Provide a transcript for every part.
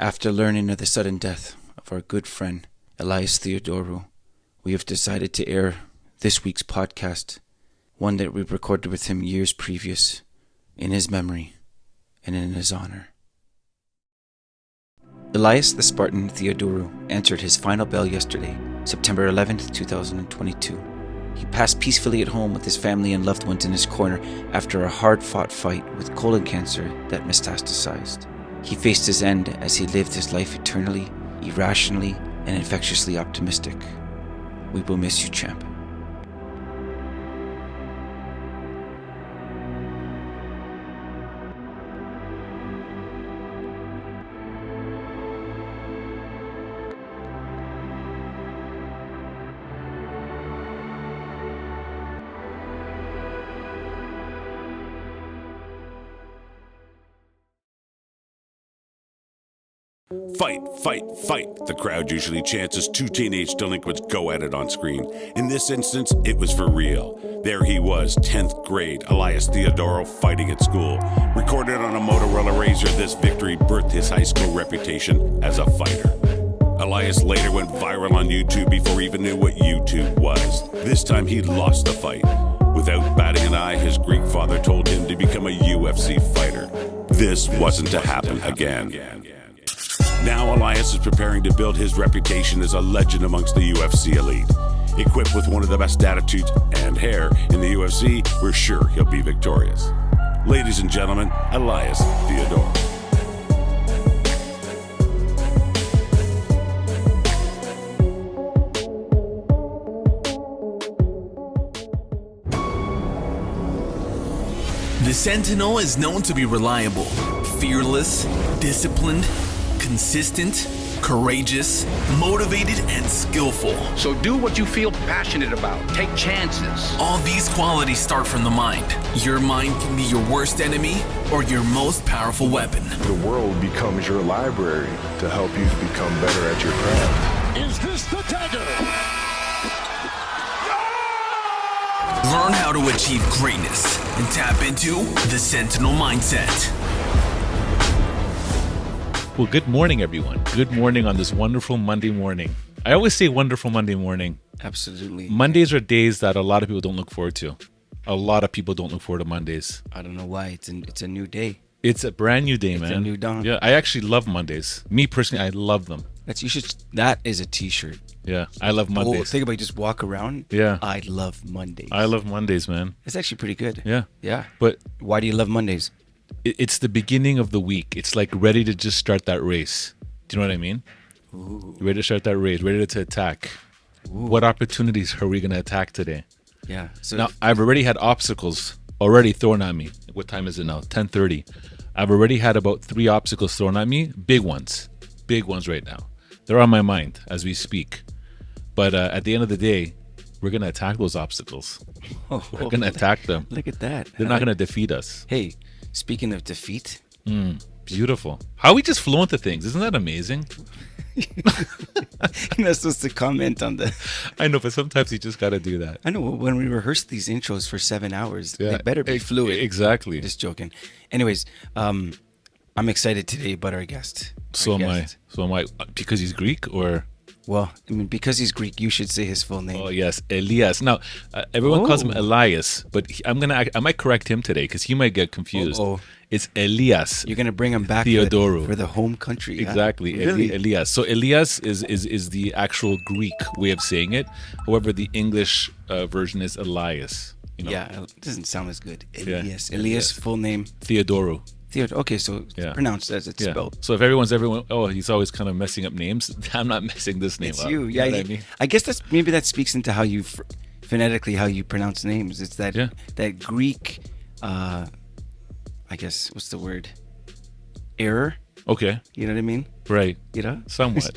After learning of the sudden death of our good friend Elias Theodorou, we have decided to air this week's podcast, one that we recorded with him years previous, in his memory and in his honor. Elias the Spartan Theodorou answered his final bell yesterday, September 11th, 2022. He passed peacefully at home with his family and loved ones in his corner after a hard-fought fight with colon cancer that metastasized. He faced his end as he lived his life eternally, irrationally, and infectiously optimistic. We will miss you, champ. Fight, fight, fight. The crowd usually chants as two teenage delinquents go at it on screen. In this instance, it was for real. There he was, 10th grade, Elias Theodorou, fighting at school. Recorded on a Motorolla Razr, this victory birthed his high school reputation as a fighter. Elias later went viral on YouTube before he even knew what YouTube was. This time he lost the fight. Without batting an eye, his Greek father told him to become a UFC fighter. This wasn't to happen again. Now Elias is preparing to build his reputation as a legend amongst the UFC elite. Equipped with one of the best attitudes and hair in the UFC, we're sure he'll be victorious. Ladies and gentlemen, Elias Theodorou. The Sentinel is known to be reliable, fearless, disciplined, consistent, courageous, motivated, and skillful. So do what you feel passionate about. Take chances. All these qualities start from the mind. Your mind can be your worst enemy or your most powerful weapon. The world becomes your library to help you to become better at your craft. Is this the dagger? Learn how to achieve greatness and tap into the Sentinel mindset. Well, good morning, everyone. Good morning on this wonderful Monday morning. I always say wonderful Monday morning. Absolutely. Mondays are days that a lot of people don't look forward to. A lot of people don't look forward to Mondays. I don't know why. It's a new day. It's a brand new day, man. It's a new dawn. Yeah, I actually love Mondays. Me personally, I love them. That is a t-shirt. Yeah, I love Mondays. Oh, think about it, just walk around. Yeah. I love Mondays. I love Mondays, man. It's actually pretty good. Yeah. Yeah. But why do you love Mondays? it's the beginning of the week. It's like ready to just start that race. Do you know what I mean? Ooh. Ready to start that race, ready to attack. Ooh. What opportunities are we going to attack today? Yeah. So Now, I've already had obstacles already thrown at me. What time is it now? 10:30. I've already had about 3 obstacles thrown at me. Big ones right now. They're on my mind as we speak. But at the end of the day, we're going to attack those obstacles. We're going to attack them. Look at that. They're not going to defeat us. Hey, speaking of defeat. Beautiful. How we just flow into things. Isn't that amazing? You're not supposed to comment on the... I know, but sometimes you just got to do that. I know, when we rehearse these intros for 7 hours, Yeah. they better be fluid. Exactly. Just joking. Anyways, I'm excited today about our guest. So Our am I. guest. So am I. Because he's Greek or... Well, I mean, because he's Greek, you should say his full name. Oh, yes. Elias. Now, everyone calls him Oh. Elias, but I might correct him today because he might get confused. Oh. It's Elias. You're going to bring him back Theodorou. for the home country. huh? Exactly. Really? Elias. So Elias is the actual Greek way of saying it. However, the English version is Elias. You know? Yeah, it doesn't sound as good. Yeah. Elias. Elias. Full name. Theodorou. Okay, so Yeah. pronounced as it's Yeah. spelled. So if everyone, oh, he's always kind of messing up names. I'm not messing this name It's up. you. know Yeah, what I mean? I guess maybe that speaks into how you phonetically how you pronounce names. It's that Yeah. that Greek, I guess what's the word? Error. Okay. You know what I mean? Right. You know. Somewhat.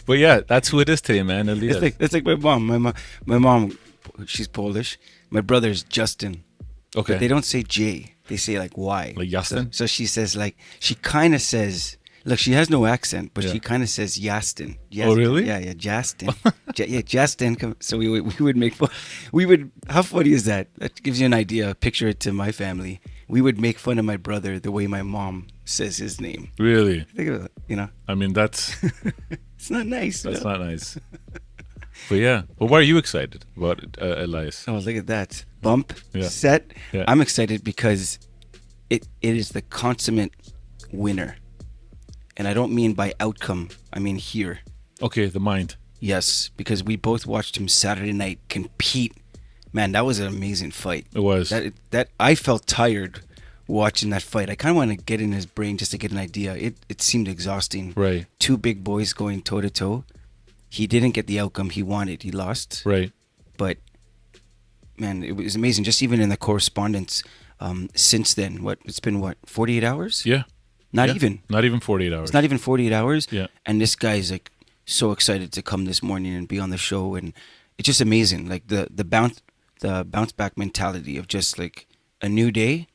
But yeah, that's who it is today, man. Elias. It's like my mom. My mom, she's Polish. My brother's Justin. Okay. But they don't say J. They say like Y. Like Justin? So she says she kind of says. Look, she has no accent, but Yeah. she kind of says Yastin. Oh, really? Yeah, Justin. Yeah, Justin. So we would make fun. How funny is that? That gives you an idea. Picture it to my family. We would make fun of my brother the way my mom says his name. Really? Think of it, I mean, that's It's not nice. not nice. But yeah. Well, why are you excited about Elias? Oh, look at that. Bump, Yeah. set. Yeah. I'm excited because it is the consummate winner. And I don't mean by outcome, I mean here. Okay, the mind. Yes, because we both watched him Saturday night compete. Man, that was an amazing fight. It was. That I felt tired watching that fight. I kind of want to get in his brain just to get an idea. It seemed exhausting. Right. Two big boys going toe to toe. He didn't get the outcome he wanted. He lost. Right. But man, it was amazing. Just even in the correspondence since then. It's been 48 hours? Yeah. Not Yeah. even. Not even 48 hours. It's not even 48 hours. Yeah. And this guy's like so excited to come this morning and be on the show, and it's just amazing. Like the bounce back mentality of just like a new day.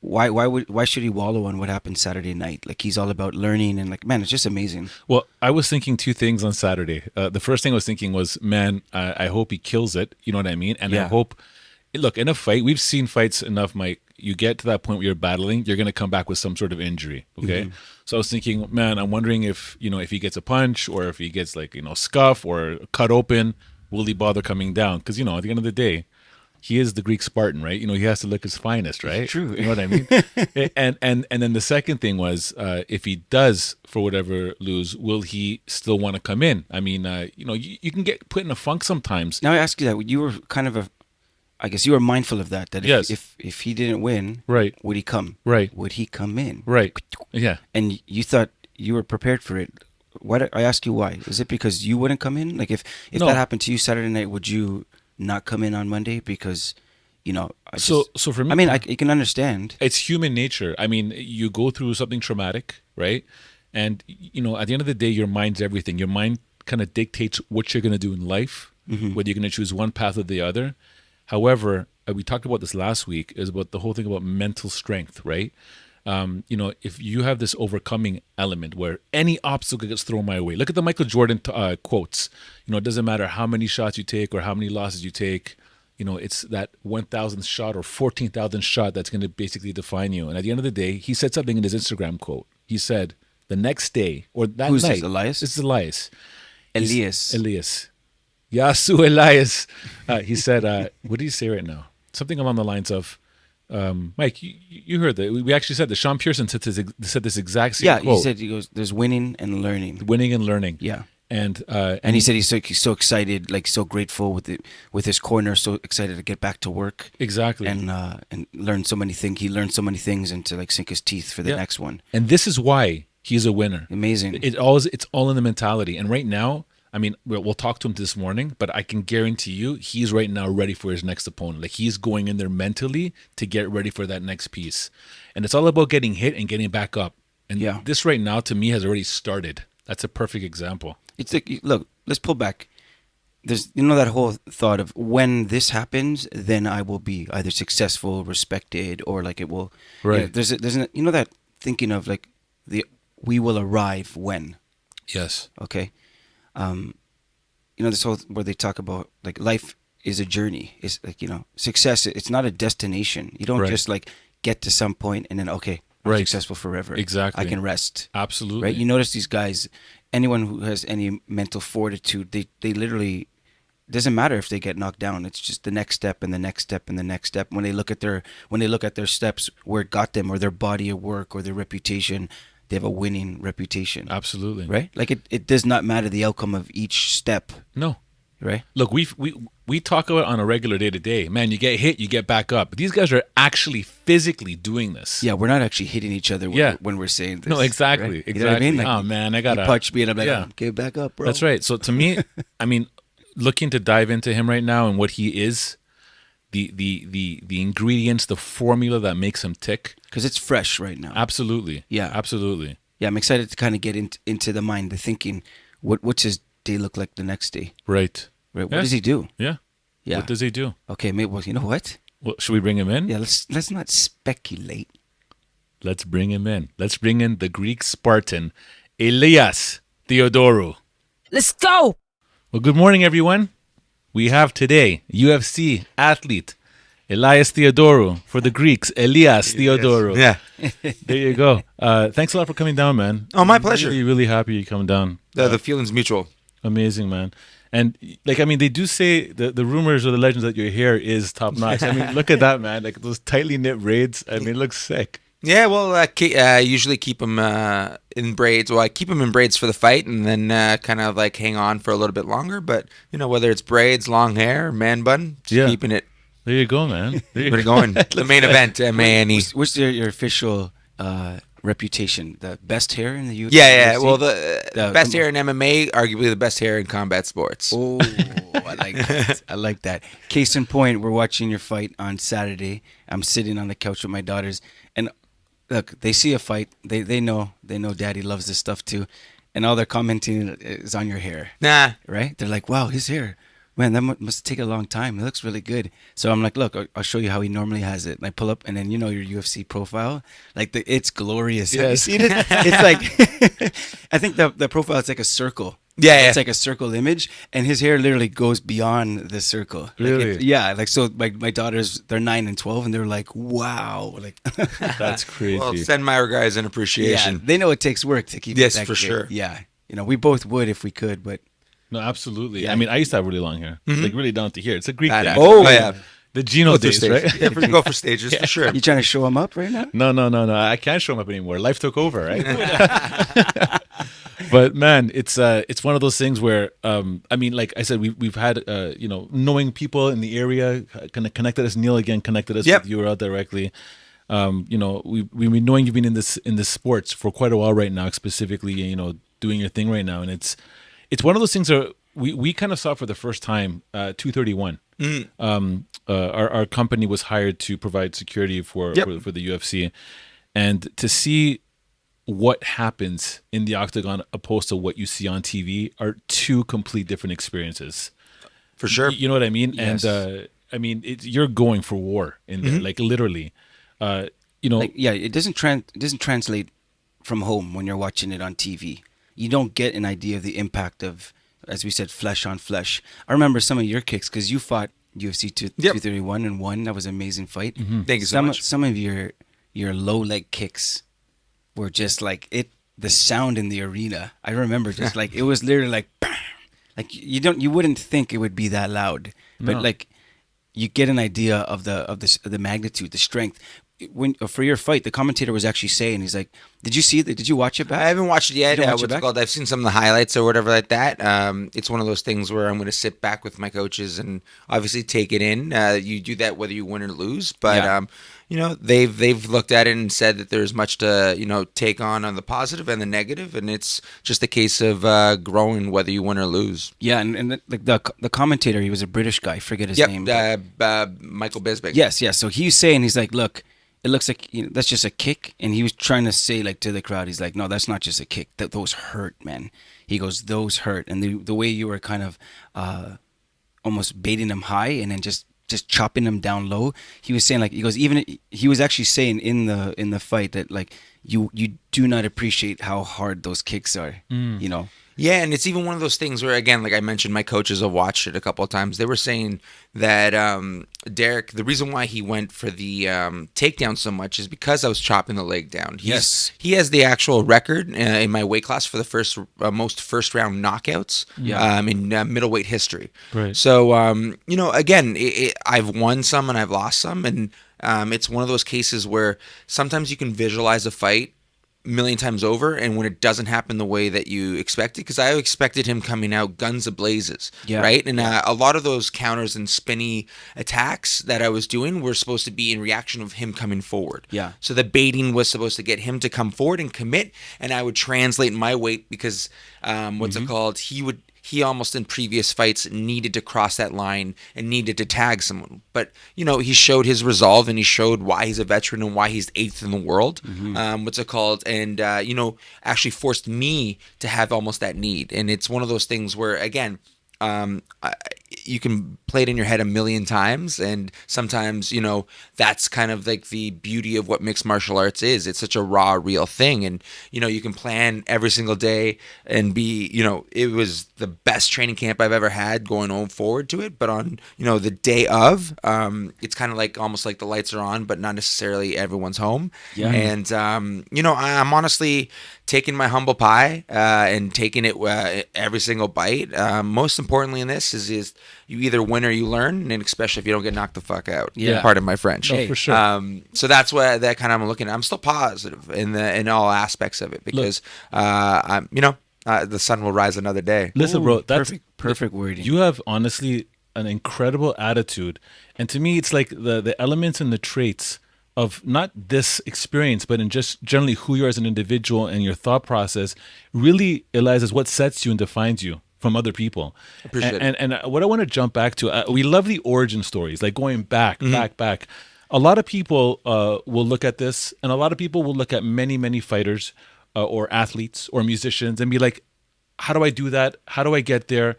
Why should he wallow on what happened Saturday night? Like he's all about learning, and like, man, it's just amazing. Well, I was thinking two things on Saturday. The first thing I was thinking was, man, I hope he kills it. You know what I mean? And Yeah. I hope, look, in a fight, we've seen fights enough, Mike. You get to that point where you're battling, you're going to come back with some sort of injury. Okay. So I was thinking, man, I'm wondering if he gets a punch, or if he gets like, scuff or cut open, will he bother coming down? Because, at the end of the day, he is the Greek Spartan, right? He has to look his finest, right? True. You know what I mean? and then the second thing was, if he does, for whatever, lose, will he still want to come in? I mean, you can get put in a funk sometimes. Now I ask you that. You were kind of I guess you were mindful of that. That Yes. if he didn't win, Right. would he come? Right. Would he come in? Right. Yeah. And you thought you were prepared for it. I ask you why. Is it because you wouldn't come in? Like if No. that happened to you Saturday night, would you not come in on Monday? Because So for me, I mean, you can understand. it's human nature. I mean, you go through something traumatic, right? And at the end of the day, your mind's everything. Your mind kind of dictates what you're going to do in life, whether you're going to choose one path or the other. However, we talked about this last week, is about the whole thing about mental strength, right? If you have this overcoming element where any obstacle gets thrown my way, look at the Michael Jordan quotes. It doesn't matter how many shots you take or how many losses you take. It's that 1,000th shot or 14,000th shot that's going to basically define you. And at the end of the day, he said something in his Instagram quote. He said, the next day or that Who's night. this, Elias? This is Elias. Elias. Yasu Elias. He said, what did he say right now? Something along the lines of, Mike, you heard that. We actually said that. Sean Pearson said this exact same quote. He goes, there's winning and learning. Winning and learning. Yeah. And he said he's so excited, like so grateful with his corner, so excited to get back to work. Exactly. And learn so many things. He learned so many things, and to like sink his teeth for the next one. And this is why he's a winner. Amazing. It's all in the mentality. And right now, I mean, we'll talk to him this morning, but I can guarantee you he's right now ready for his next opponent. Like he's going in there mentally to get ready for that next piece. And it's all about getting hit and getting back up. And this right now to me has already started. That's a perfect example. It's like, look, let's pull back. There's that whole thought of when this happens, then I will be either successful, respected, or like it will. Right. There's that thinking of like we will arrive when. Yes. Okay. This whole where they talk about like life is a journey. It's like success. It's not a destination. You don't just like get to some point and then I'm successful forever. Exactly. I can rest. Absolutely. Right. You notice these guys. Anyone who has any mental fortitude, they literally. Doesn't matter if they get knocked down. It's just the next step and the next step and the next step. When they look at their steps, where it got them, or their body of work, or their reputation, they have a winning reputation. Absolutely. Right? Like it does not matter the outcome of each step. No. Right? Look, we talk about it on a regular day to day. Man, you get hit, you get back up. But these guys are actually physically doing this. Yeah, we're not actually hitting each other when we're saying this. No, exactly. Right? Exactly. You know what I mean? Like, oh man, I gotta you punch me and I'm like, get back up, bro. That's right. So to me, I mean, looking to dive into him right now and what he is, the ingredients, the formula that makes him tick. Because it's fresh right now. Absolutely. Yeah. Absolutely. Yeah, I'm excited to kind of get into the mind, the thinking. What's his day look like the next day? Right. Right. What does he do? Yeah. Yeah. What does he do? Okay, maybe. Well, you know what? Well, should we bring him in? Yeah. Let's not speculate. Let's bring him in. Let's bring in the Greek Spartan, Elias Theodorou. Let's go. Well, good morning, everyone. We have today UFC athlete Elias Theodorou. For the Greeks, Elias Theodorou. Yeah. There you go. Thanks a lot for coming down, man. Oh, my pleasure. Really, really happy you coming down. The feeling's mutual. Amazing, man. And like, I mean, they do say the rumors or the legends that your hair is top notch. I mean, look at that, man. Like those tightly knit braids. I mean, it looks sick. Yeah, well, I usually keep them in braids. Well, I keep them in braids for the fight, and then kind of like hang on for a little bit longer. But whether it's braids, long hair, man bun, just keeping it. There you go, man. There you We're going. The main event, MANE. What's your official reputation? The best hair in the UFC? Yeah. Well, the best hair in MMA, arguably the best hair in combat sports. Oh, I like that. I like that. Case in point, we're watching your fight on Saturday. I'm sitting on the couch with my daughters, and look, they see a fight. They know Daddy loves this stuff too, and all they're commenting is on your hair. Nah. Right? They're like, "Wow, his hair. Man, that must take a long time. It looks really good." So I'm like, "Look, I'll show you how he normally has it." And I pull up, and then your UFC profile, like it's glorious. Have you seen it? It's like I think the profile is like a circle. Yeah. It's like a circle image, and his hair literally goes beyond the circle. Really? So my daughters, they're 9 and 12, and they're like, "Wow!" Like That's crazy. Well, send my regards and appreciation. Yeah, they know it takes work to keep. Yes, it that for good. sure. Yeah, we both would if we could, but. No, absolutely. I mean, I used to have really long hair. Like really down to here. It's a Greek thing. Oh, yeah. The Gino days, right? Yeah, go for stages, for sure. You trying to show them up right now? No. I can't show them up anymore. Life took over, right? But man, it's one of those things where I mean, like I said, we've had knowing people in the area kind of connected us. Neil again connected us with you out directly. We've been knowing you've been in this sports for quite a while right now, specifically doing your thing right now, and it's one of those things that we kind of saw for the first time. 231. Our company was hired to provide security for the UFC, and to see what happens in the octagon opposed to what you see on TV are two complete different experiences. For sure. You know what I mean? Yes. And I mean, you're going for war in there, like literally. It doesn't translate from home when you're watching it on TV. You don't get an idea of the impact of, as we said, flesh on flesh. I remember some of your kicks because you fought UFC 231 and won. That was an amazing fight. Thank you so much. Some of your low leg kicks were just like the sound in the arena. I remember just like it was literally like, bam! Like you wouldn't think it would be that loud, but like you get an idea of the magnitude, the strength. For your fight, the commentator was actually saying, he's like, "Did you see it? Did you watch it back?" I haven't watched it yet. You don't watch What's it it back? called? I've seen some of the highlights or whatever like that. It's one of those things where I'm going to sit back with my coaches and obviously take it in. You do that whether you win or lose, but they've looked at it and said that there's much to take on the positive and the negative, and it's just a case of growing whether you win or lose. Yeah, and the commentator, he was a British guy. I forget his name. Michael Bisbeck. Yes. So he's saying, he's like, "Look, it looks like that's just a kick," and he was trying to say like to the crowd, he's like, "No, that's not just a kick. Those hurt, man." He goes, "Those hurt," and the way you were kind of almost baiting him high and then just chopping him down low. He was saying like he was actually saying in the fight that like you do not appreciate how hard those kicks are. Yeah, and it's even one of those things where, again, like I mentioned, my coaches have watched it a couple of times. They were saying that Derek, the reason why he went for the takedown so much is because I was chopping the leg down. He has the actual record in my weight class for the most first-round knockouts in middleweight history. Right. So, again, I've won some and I've lost some, and it's one of those cases where sometimes you can visualize a fight million times over, and when it doesn't happen the way that you expected, because I expected him coming out guns ablazes, right? And a lot of those counters and spinny attacks that I was doing were supposed to be in reaction of him coming forward. Yeah. So the baiting was supposed to get him to come forward and commit, and I would translate my weight because it called? He almost in previous fights needed to cross that line and needed to tag someone. But, he showed his resolve and he showed why he's a veteran and why he's 8th in the world. And, actually forced me to have almost that need. And it's one of those things where, again, you can play it in your head a million times, and sometimes, you know, that's kind of like the beauty of what mixed martial arts is. It's such a raw, real thing, and you know, you can plan every single day and be, you know, it was the best training camp I've ever had going on forward to it. But on, you know, the day of, it's kind of like almost like the lights are on, but not necessarily everyone's home. Yeah. And you know, I'm honestly taking my humble pie and taking it every single bite. Most importantly in this is you either win or you learn, and especially if you don't get knocked the fuck out. Yeah. Pardon my French. No, for sure. So that's what that kind of I'm looking at. I'm still positive in all aspects of it because I'm, you know, the sun will rise another day. Listen, bro, that's perfect wording. You have honestly an incredible attitude, and to me, it's like the elements and the traits of not this experience, but in just generally who you are as an individual and your thought process, really, Elias, is what sets you and defines you from other people. Appreciate it. And what I want to jump back to, we love the origin stories, like going back. A lot of people will look at this, and a lot of people will look at many fighters or athletes or musicians and be like, how do I do that? How do I get there?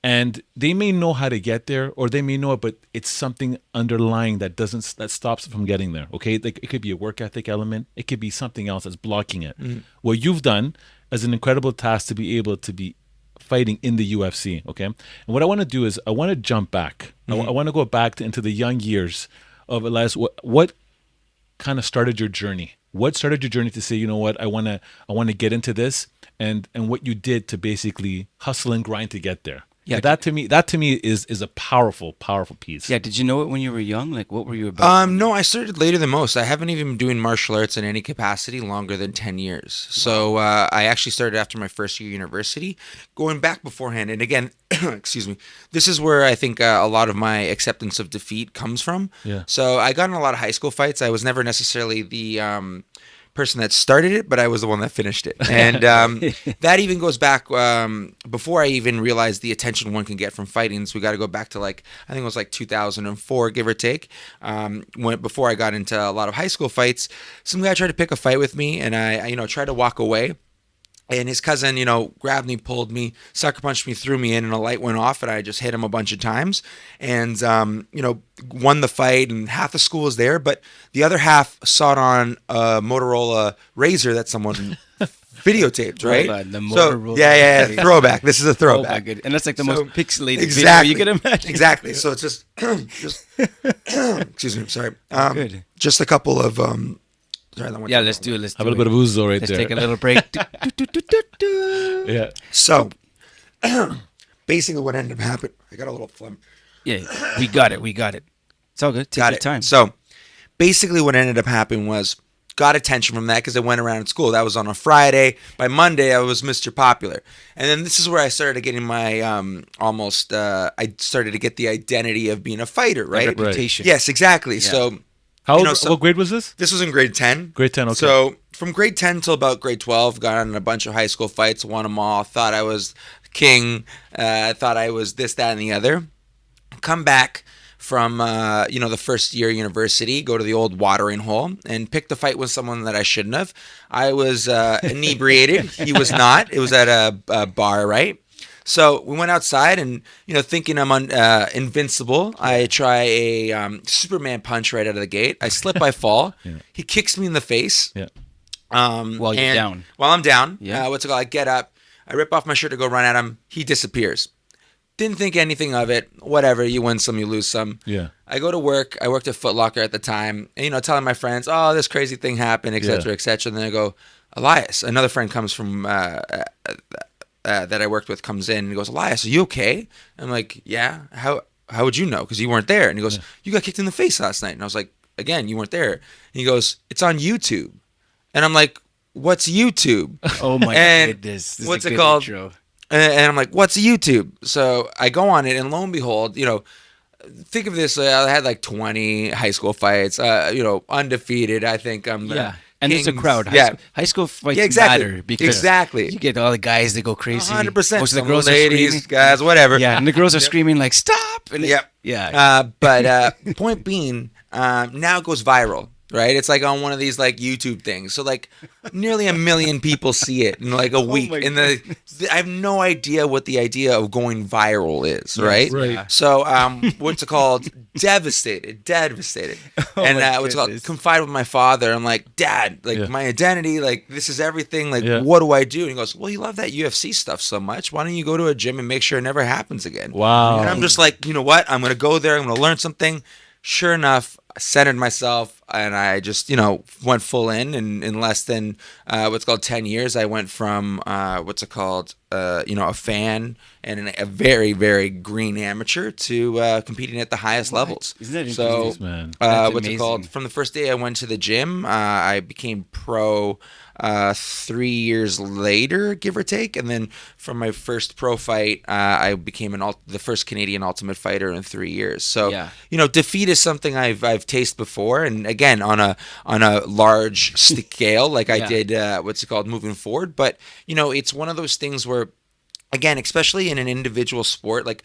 And they may know how to get there, or they may know it, but it's something underlying that stops them from getting there. Okay, like it could be a work ethic element, it could be something else that's blocking it. What you've done is an incredible task to be able to be fighting in the UFC. Okay, and what I want to do is I want to jump back. I want to go back into the young years of Elias. What kind of started your journey? What started your journey to say, you know what, I want to get into this, and what you did to basically hustle and grind to get there. Yeah, that to me is a powerful piece. Yeah, did you know it when you were young? Like, what were you about? No, I started later than most. I haven't even been doing martial arts in any capacity longer than 10 years. So I actually started after my first year university, going back beforehand. And again, excuse me, this is where I think a lot of my acceptance of defeat comes from. Yeah. So I got in a lot of high school fights. I was never necessarily the person that started it, but I was the one that finished it. And that even goes back before I even realized the attention one can get from fighting. So we got to go back to like, I think it was like 2004, give or take. Before I got into a lot of high school fights, some guy tried to pick a fight with me, and I tried to walk away. And his cousin, grabbed me, pulled me, sucker punched me, threw me in, and a light went off, and I just hit him a bunch of times. And, won the fight, and half the school was there, but the other half saw it on a Motorolla Razr that someone videotaped, right? The Motorolla. So, yeah, throwback. This is a throwback. Oh my goodness. And that's like the most pixelated exactly, video you can imagine. Exactly. So it's just excuse me, sorry. Good. Just a couple of Yeah, let's do it. Let's have a little bit of ouzo right Let's there. take a little break. Yeah. So basically what ended up happening, I got a little phlegm. Yeah, we got it. It's all good. Take Got your it. time. So basically what ended up happening was got attention from that because I went around in school. That was on a Friday. By Monday, I was Mr. Popular. And then this is where I started getting my I started to get the identity of being a fighter, right? Reputation. Yes, exactly. Yeah. So How old, what grade was this? this was in grade 10. Grade 10, okay. So from grade 10 till about grade 12, got in a bunch of high school fights, won them all, thought I was king, thought I was this, that, and the other. Come back from, the first year university, go to the old watering hole, and pick the fight with someone that I shouldn't have. I was inebriated. He was not. It was at a bar, right? So we went outside and, thinking I'm invincible, I try a Superman punch right out of the gate. I slip, I fall. Yeah. He kicks me in the face. Yeah. While you're down. While I'm down. Yeah. I get up. I rip off my shirt to go run at him. He disappears. Didn't think anything of it. Whatever. You win some, you lose some. Yeah. I go to work. I worked at Foot Locker at the time. And, telling my friends, oh, this crazy thing happened, et cetera, et cetera. And then I go, Elias, another friend comes from that I worked with comes in and he goes, Elias, are you okay? I'm like, yeah. How would you know? Because you weren't there. And he goes, you got kicked in the face last night. And I was like, again, you weren't there. And he goes, it's on YouTube. And I'm like, what's YouTube? Oh my goodness. This what's is a it good called? Intro. And I'm like, what's YouTube? So I go on it, and lo and behold, think of this. I had like 20 high school fights, undefeated. I think I'm Yeah. And it's a Kings. crowd. Yeah. High school fights exactly. matter because Exactly. you get all the guys that go crazy. 100%. Most of the Some girls ladies, are screaming. guys, whatever. Yeah, and the girls are screaming like, stop. And Yep. Yeah. But point being, now it goes viral. right? It's like on one of these like YouTube things. So like nearly 1 million people see it in like a week. And I have no idea what the idea of going viral is, right? right. So what's it called? Devastated. And what's it called? Confide with my father. I'm like, Dad, like my identity, like this is everything. Like what do I do? And he goes, well, you love that UFC stuff so much. Why don't you go to a gym and make sure it never happens again? Wow. And I'm just like, you know what? I'm going to go there. I'm going to learn something. Sure enough, I centered myself and I just, went full in less than what's called 10 years. I went from a fan and a very, very green amateur to competing at the highest levels. Isn't that so, interesting? Man. what's it called? From the first day I went to the gym, I became pro 3 years later, give or take, and then from my first pro fight, I became the first Canadian Ultimate Fighter in 3 years. So, defeat is something I've tasted before, and again on a large scale, like I did moving forward. But it's one of those things where, again, especially in an individual sport, like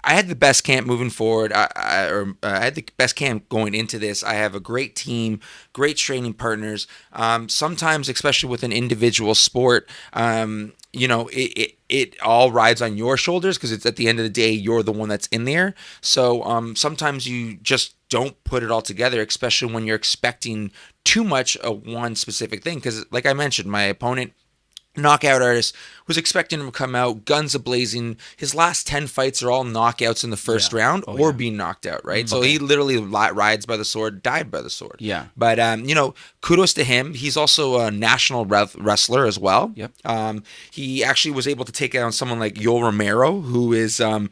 I had the best camp moving forward. I had the best camp going into this. I have a great team, great training partners. Sometimes, especially with an individual sport, it all rides on your shoulders because it's at the end of the day, you're the one that's in there. So sometimes you just don't put it all together, especially when you're expecting too much of one specific thing. Because like I mentioned, my opponent, knockout artist, was expecting him to come out guns a-blazing. His last 10 fights are all knockouts in the first round or being knocked out, right? So he literally rides by the sword, died by the sword. Yeah. But, kudos to him. He's also a national wrestler as well. Yep. He actually was able to take down someone like Yoel Romero, who is, a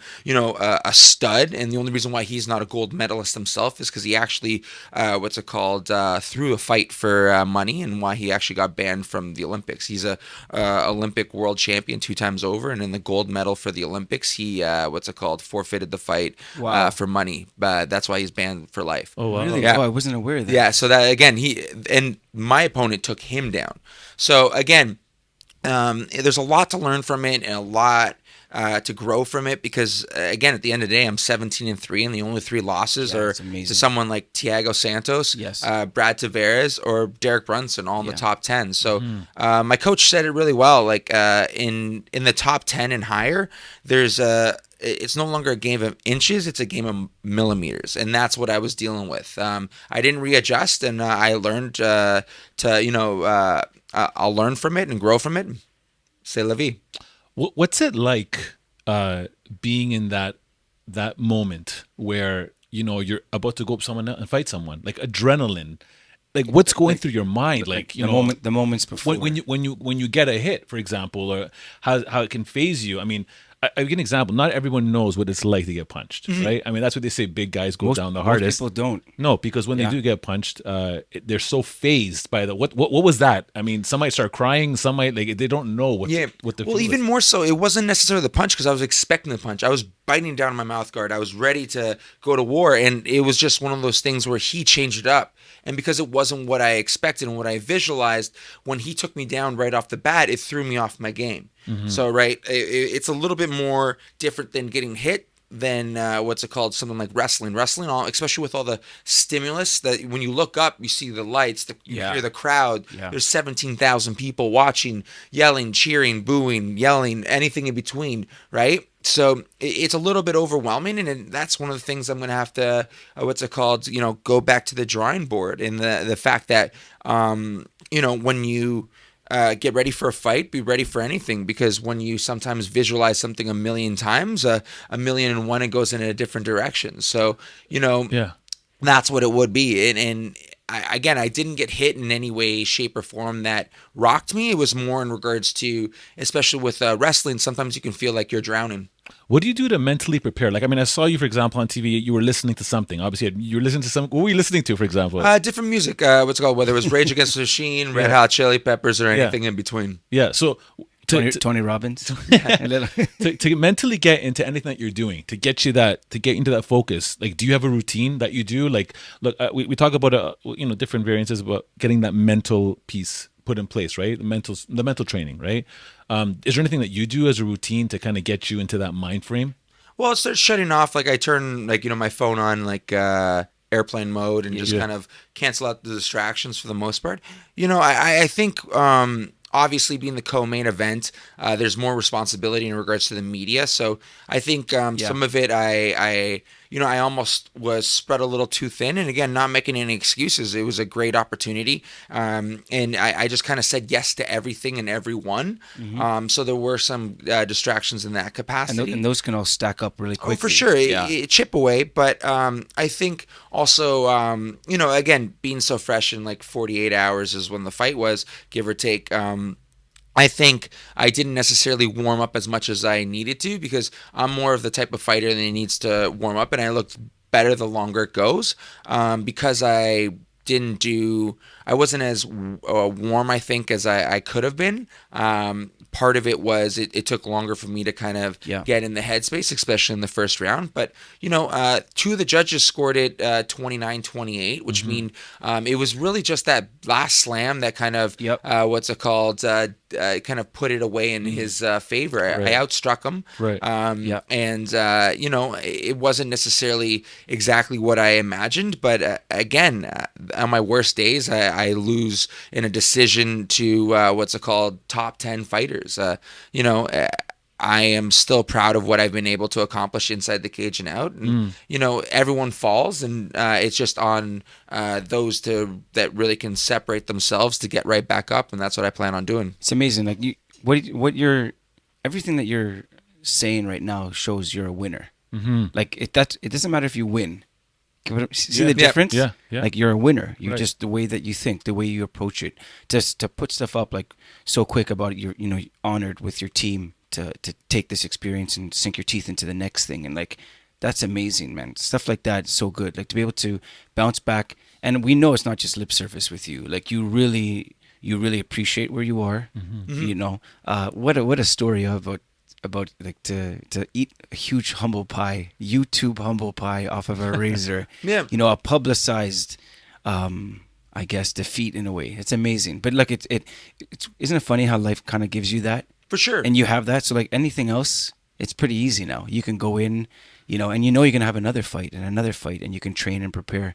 stud. And the only reason why he's not a gold medalist himself is because he actually, threw a fight for money, and why he actually got banned from the Olympics. He's a Olympic world champion 2 times over, and in the gold medal for the Olympics, he forfeited the fight for money. But that's why he's banned for life. Oh wow. Really? Yeah. Oh, I wasn't aware of that. Yeah, so that again, my opponent took him down. So again, there's a lot to learn from it and a lot to grow from it, because again, at the end of the day, I'm 17-3, and the only 3 losses are to someone like Thiago Santos, Brad Tavares, or Derek Brunson, all in the top 10. So my coach said it really well. Like in the top 10 and higher, it's no longer a game of inches, it's a game of millimeters. And that's what I was dealing with. I didn't readjust, and I learned I'll learn from it and grow from it. C'est la vie. What's it like being in that moment where you're about to go up someone and fight someone, like adrenaline, like what's going through your mind, like the moments before when you get a hit, for example, or how it can phase you. I mean, I'll give an example. Not everyone knows what it's like to get punched, right? I mean, that's what they say. Big guys go down the hardest. Most people don't. No, because when they do get punched, they're so phased by the what was that? I mean, some might start crying. Some might they don't know what the well, even more so, it wasn't necessarily the punch, because I was expecting the punch. I was biting down my mouth guard. I was ready to go to war, and it was just one of those things where he changed it up. And because it wasn't what I expected and what I visualized, when he took me down right off the bat, it threw me off my game. So, it's a little bit more different than getting hit than something like wrestling. Wrestling, especially with all the stimulus, that when you look up, you see the lights, you hear the crowd. There's 17,000 people watching, yelling, cheering, booing, yelling, anything in between, right? So it's a little bit overwhelming, and that's one of the things I'm going to have to, go back to the drawing board. And the fact that, when you get ready for a fight, be ready for anything, because when you sometimes visualize something 1 million times, 1,000,001, it goes in a different direction. So, that's what it would be. And I didn't get hit in any way, shape, or form that rocked me. It was more in regards to, especially with wrestling, sometimes you can feel like you're drowning. What do you do to mentally prepare? Like, I mean, I saw you, for example, on TV, you were listening to something. Obviously, you were listening to some. What were you listening to, for example? Different music. Whether it was Rage Against the Machine, Red Hot Chili Peppers, or anything in between. Yeah, so... Tony Robbins. to mentally get into anything that you're doing, to get into that focus, like, do you have a routine that you do? Like, look, we talk about different variances about getting that mental piece put in place, right? The mental training, right? Is there anything that you do as a routine to kind of get you into that mind frame? Well, it starts shutting off. Like, I turn my phone on airplane mode and just kind of cancel out the distractions for the most part. I think obviously being the co-main event, there's more responsibility in regards to the media. So I think some of it, I almost was spread a little too thin. And again, not making any excuses. It was a great opportunity. And I just kind of said yes to everything and everyone. So there were some distractions in that capacity. And those can all stack up really quickly. Oh, for sure. It chip away. But I think also, again, being so fresh in like 48 hours is when the fight was, give or take. I think I didn't necessarily warm up as much as I needed to because I'm more of the type of fighter that needs to warm up, and I looked better the longer it goes because I wasn't as warm, I think, as I could have been. Part of it was it took longer for me to kind of get in the headspace, especially in the first round. But, two of the judges scored it 29-28, which mean it was really just that last slam that kind of, kind of put it away in his favor. I outstruck him. Right. And, it wasn't necessarily exactly what I imagined. But again, on my worst days, I lose in a decision to top 10 fighters. I am still proud of what I've been able to accomplish inside the cage and out. And, everyone falls, and it's just on those that really can separate themselves to get right back up, and that's what I plan on doing. It's amazing. Like everything that you're saying right now shows you're a winner. Like it doesn't matter if you win. See the difference? Yeah. Like you're a winner. You just the way that you think, the way you approach it, just to put stuff up like so quick about it, you're honored with your team to take this experience and sink your teeth into the next thing, and like that's amazing, man. Stuff like that is so good. Like to be able to bounce back, and we know it's not just lip service with you. Like you really appreciate where you are. What a story about like to eat a huge humble pie, YouTube humble pie off of a razor. A publicized I guess defeat in a way. It's amazing. But like it's isn't it funny how life kind of gives you that? For sure. And you have that, so like anything else, it's pretty easy now. You can go in, and you're going to have another fight, and you can train and prepare.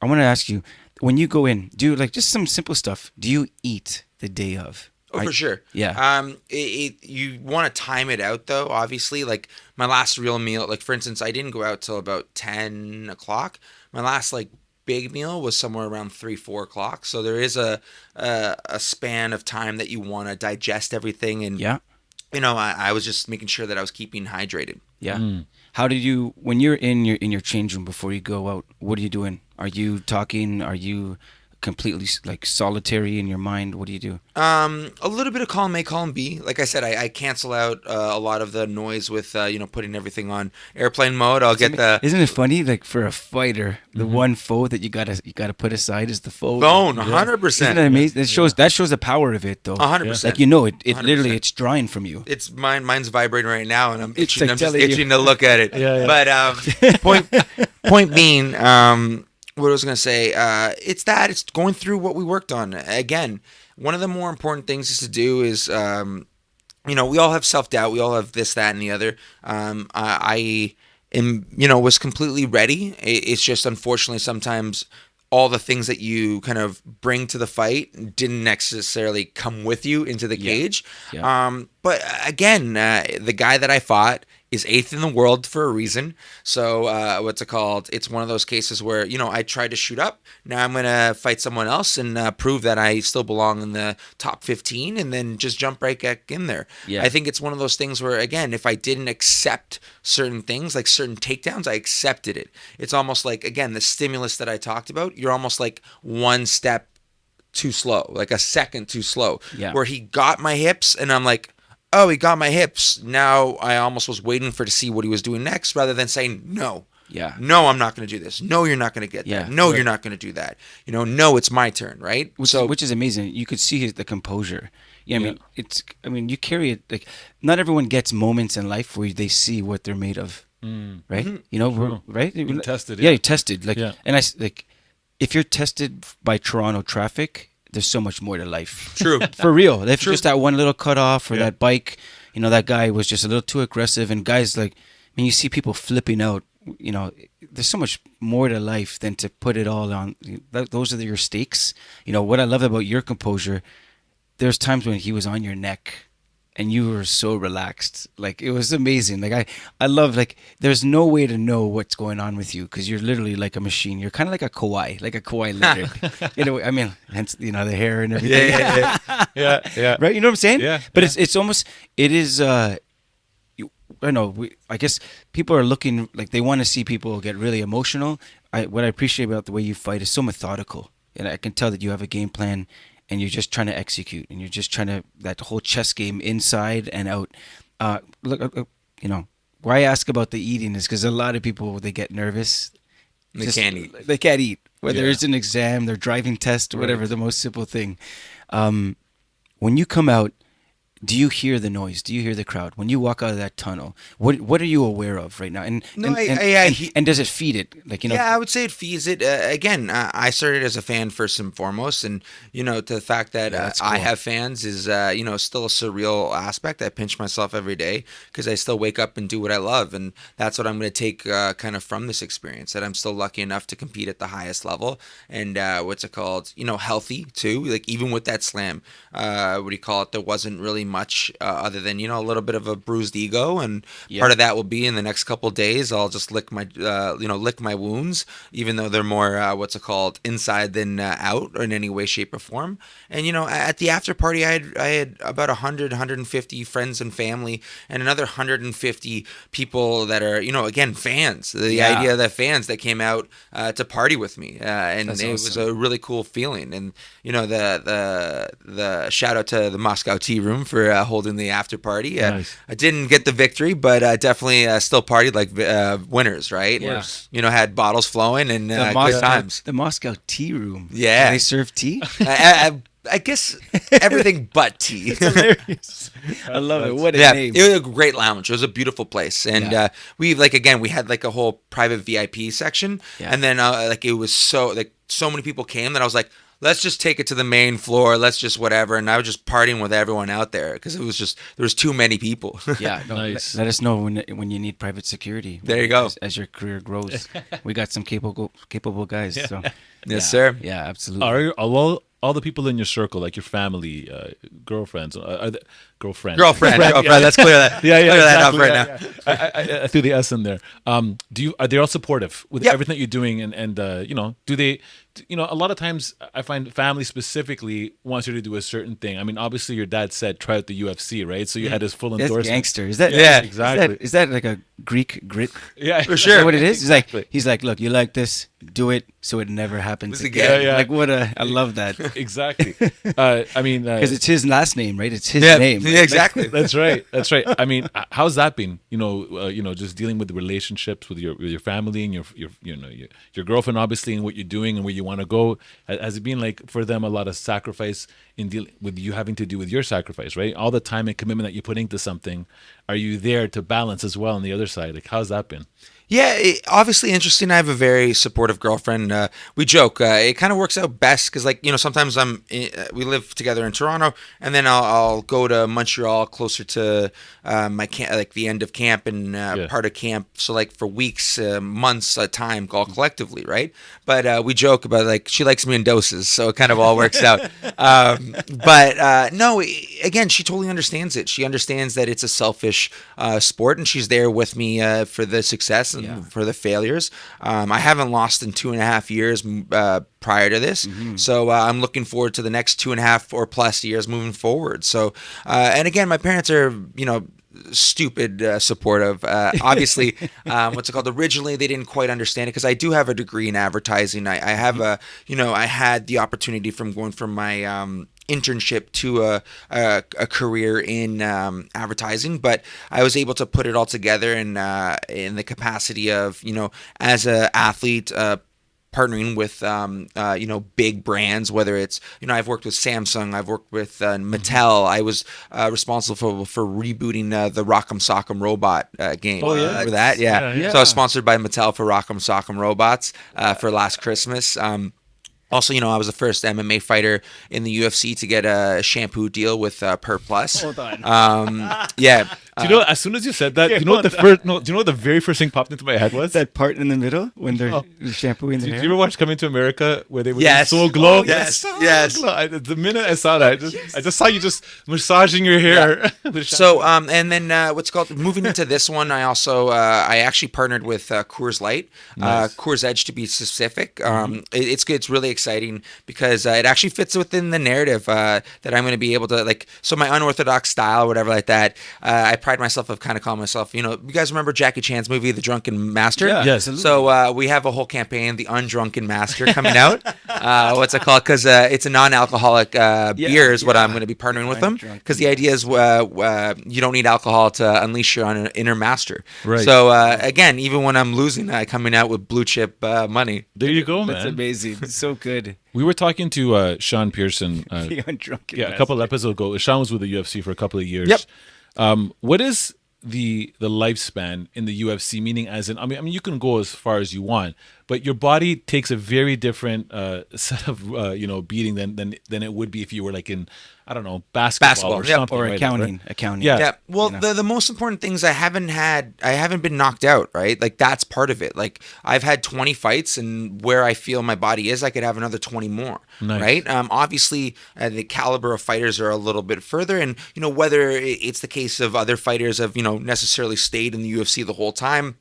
I want to ask you, when you go in, do you like just some simple stuff? Do you eat the day of? Oh, for sure. Yeah. You want to time it out, though, obviously. Like, my last real meal, like, for instance, I didn't go out till about 10 o'clock. My last, like, big meal was somewhere around 3-4 o'clock. So there is a span of time that you want to digest everything. And, I was just making sure that I was keeping hydrated. Yeah. How did you, when you're in your change room before you go out, what are you doing? Are you talking? Are you completely like solitary in your mind? What do you do? A little bit of column A, column B. Like I said, I cancel out a lot of the noise with putting everything on airplane mode. Isn't it funny? Like for a fighter, the one foe that you gotta put aside is the phone. 100%. Isn't that amazing? That shows the power of it, though. 100%. Like it literally it's drying from you. It's mine's vibrating right now, and I'm itching. Like I'm just itching to look at it. Yeah. But point being, what I was going to say, it's going through what we worked on. Again, one of the more important things is to do is, we all have self-doubt. We all have this, that, and the other. I am, was completely ready. It's just, unfortunately, sometimes all the things that you kind of bring to the fight didn't necessarily come with you into the cage. Yeah. But again, the guy that I fought is 8th in the world for a reason. So it's one of those cases where, I tried to shoot up. Now I'm going to fight someone else and prove that I still belong in the top 15 and then just jump right back in there. Yeah. I think it's one of those things where, again, if I didn't accept certain things, like certain takedowns, I accepted it. It's almost like, again, the stimulus that I talked about, you're almost like one step too slow, like a second too slow, where he got my hips and I'm like, oh, he got my hips. Now I almost was waiting to see what he was doing next rather than saying, no, I'm not going to do this. No, you're not going to get that. No, you're not going to do that. No, it's my turn, right? Which is amazing. You could see the composure. Yeah, I mean, you carry it. Like, not everyone gets moments in life where they see what they're made of, right? Mm-hmm. Right? You're tested. Yeah, you're tested. And if you're tested by Toronto traffic, there's so much more to life. True. For real. If just that one little cutoff or that bike, that guy was just a little too aggressive. And guys, you see people flipping out you know, there's so much more to life than to put it all on. Those are your stakes. You know, what I love about your composure, there's times when he was on your neck and you were so relaxed. Like, it was amazing. Like, I love, like, there's no way to know what's going on with you because you're literally like a machine. You're kind of like a Kawhi Leonard. You know, I mean, hence, you know, the hair and everything. Yeah. Right? You know what I'm saying? Yeah. But it's almost, it is, I know, I guess people are looking, like, they want to see people get really emotional. What I appreciate about the way you fight is so methodical. And I can tell that you have a game plan and you're just trying to execute, and you're just trying to, that whole chess game inside and out. Look, you know, why I ask about the eating is because a lot of people, they get nervous. They can't eat. They can't eat. Whether it's an exam, their driving test, or whatever, the most simple thing. When you come out, do you hear the noise? Do you hear the crowd? When you walk out of that tunnel, what are you aware of right now? And does it feed it? Like, you know. Yeah, I would say it feeds it. Again, I started as a fan first and foremost, and you know, the fact that cool. I have fans is you know, still a surreal aspect. I pinch myself every day because I still wake up and do what I love, and that's what I'm going to take kind of from this experience. That I'm still lucky enough to compete at the highest level, and what's it called? You know, healthy too. Like, even with that slam, what do you call it? There wasn't really much other than, you know, a little bit of a bruised ego, and part of that will be in the next couple of days I'll just lick my lick my wounds, even though they're more what's it called, inside than out in any way, shape, or form. And you know, at the after party, I had about 150 friends and family, and another 150 people that are, you know, again, fans. The idea that fans that came out to party with me, and That's it awesome. was a really cool feeling. And you know, the shout out to the Moscow Tea Room for holding the after party. Nice. I didn't get the victory, but definitely still partied like winners, right? Yeah. You know, had bottles flowing and good times. The Moscow Tea Room. Yeah. Do they serve tea? I guess everything but tea. Hilarious. I love it. What a Yeah, name. it was a great lounge. It was a beautiful place, and we had like a whole private VIP section, and then like it was so many people came that I was like, let's just take it to the main floor. Let's just whatever. And I was just partying with everyone out there because it was just, there was too many people. Yeah, no, Nice. let us know when you need private security. There you go. As your career grows, we got some capable guys. So Yes, sir. Yeah, absolutely. Are all the people in your circle, like your family, girlfriends, are they, girlfriend, Let's clear that. Yeah, Clear that up exactly, right now. I threw the S in there. Are they all supportive with everything that you're doing? And you know, do they? You know, a lot of times I find family specifically wants you to do a certain thing. I mean, obviously your dad said try out the UFC, right? So you had his full That's endorsement. gangster. Is that? Yeah, exactly. Is that like a Greek grit? Yeah, For Is sure. that what it is? Exactly. He's like, look, you like this, do it so it never happens This again. again. Yeah. Like I love that. Exactly. I mean, Because it's his last name, right? It's his Yeah, name. yeah, exactly. That's right. That's right. I mean, how's that been? You know, just dealing with the relationships with your family and your girlfriend, obviously, and what you're doing and where you want to go. Has it been like for them a lot of sacrifice in dealing with you having to do with your sacrifice, right? All the time and commitment that you put into something. Are you there to balance as well on the other side? Like, how's that been? Yeah, obviously interesting. I have a very supportive girlfriend. We joke. It kind of works out best because, like, you know, sometimes we live together in Toronto, and then I'll go to Montreal closer to my camp, like the end of camp and part of camp. So like for weeks, months at time, all collectively, right? But we joke about, like, she likes me in doses, so it kind of all works out. But no, again, she totally understands it. She understands that it's a selfish sport, and she's there with me for the success and for the failures. I haven't lost in 2.5 years prior to this, so I'm looking forward to the next 2.5 or plus years moving forward. So, and again, my parents are, you know, stupid supportive. Obviously, what's it called? Originally, they didn't quite understand it because I do have a degree in advertising. I have a, you know, I had the opportunity from going from my internship to a career in advertising, but I was able to put it all together in the capacity of, you know, as an athlete, partnering with you know, big brands, whether it's, you know, I've worked with Samsung, I've worked with Mattel. I was responsible for rebooting the Rock'em Sock'em Robot game. For that, Yeah. So I was sponsored by Mattel for Rock'em Sock'em Robots for last Christmas. Also, you know, I was the first MMA fighter in the UFC to get a shampoo deal with Per Plus. Hold on. Yeah. Do you know? As soon as you said that, do you know what the first? No, do you know what the very first thing popped into my head was? That part in the middle when they're shampooing Do their you hair. ever watch Coming to America where they were Yes. so glow? Oh, yes. So Yes. glow. The minute I saw that, I just saw you just massaging your hair. with So, and then what's called moving into this one, I also I actually partnered with Coors Light, Nice. Coors Edge to be specific. It's good. It's really exciting because it actually fits within the narrative that I'm going to be able to like. So my unorthodox style, or whatever like that. I pride myself of kind of calling myself. You guys remember Jackie Chan's movie, The Drunken Master? Yeah, Yes. absolutely. So we have a whole campaign, The Undrunken Master, coming out. What's it called? Because it's a non-alcoholic beer is what I'm going to be partnering with them. Undrunken Because the idea is you don't need alcohol to unleash your inner master. Right. So again, even when I'm losing, coming out with blue chip money. There you go, man. That's amazing. It's so good. We were talking to Sean Pearson. The undrunken. A couple episodes ago. Sean was with the UFC for a couple of years. Yep. What is the lifespan in the UFC? Meaning, as in, I mean, you can go as far as you want, but your body takes a very different set of beating than it would be if you were like in, I don't know, basketball or yep. something, Or right? accounting. Right? Accounting. Yeah. Yeah. Well, the most important things I haven't been knocked out, right? Like that's part of it. Like I've had 20 fights, and where I feel my body is, I could have another 20 more, Nice. right? Obviously, the caliber of fighters are a little bit further, and whether it's the case of other fighters have necessarily stayed in the UFC the whole time.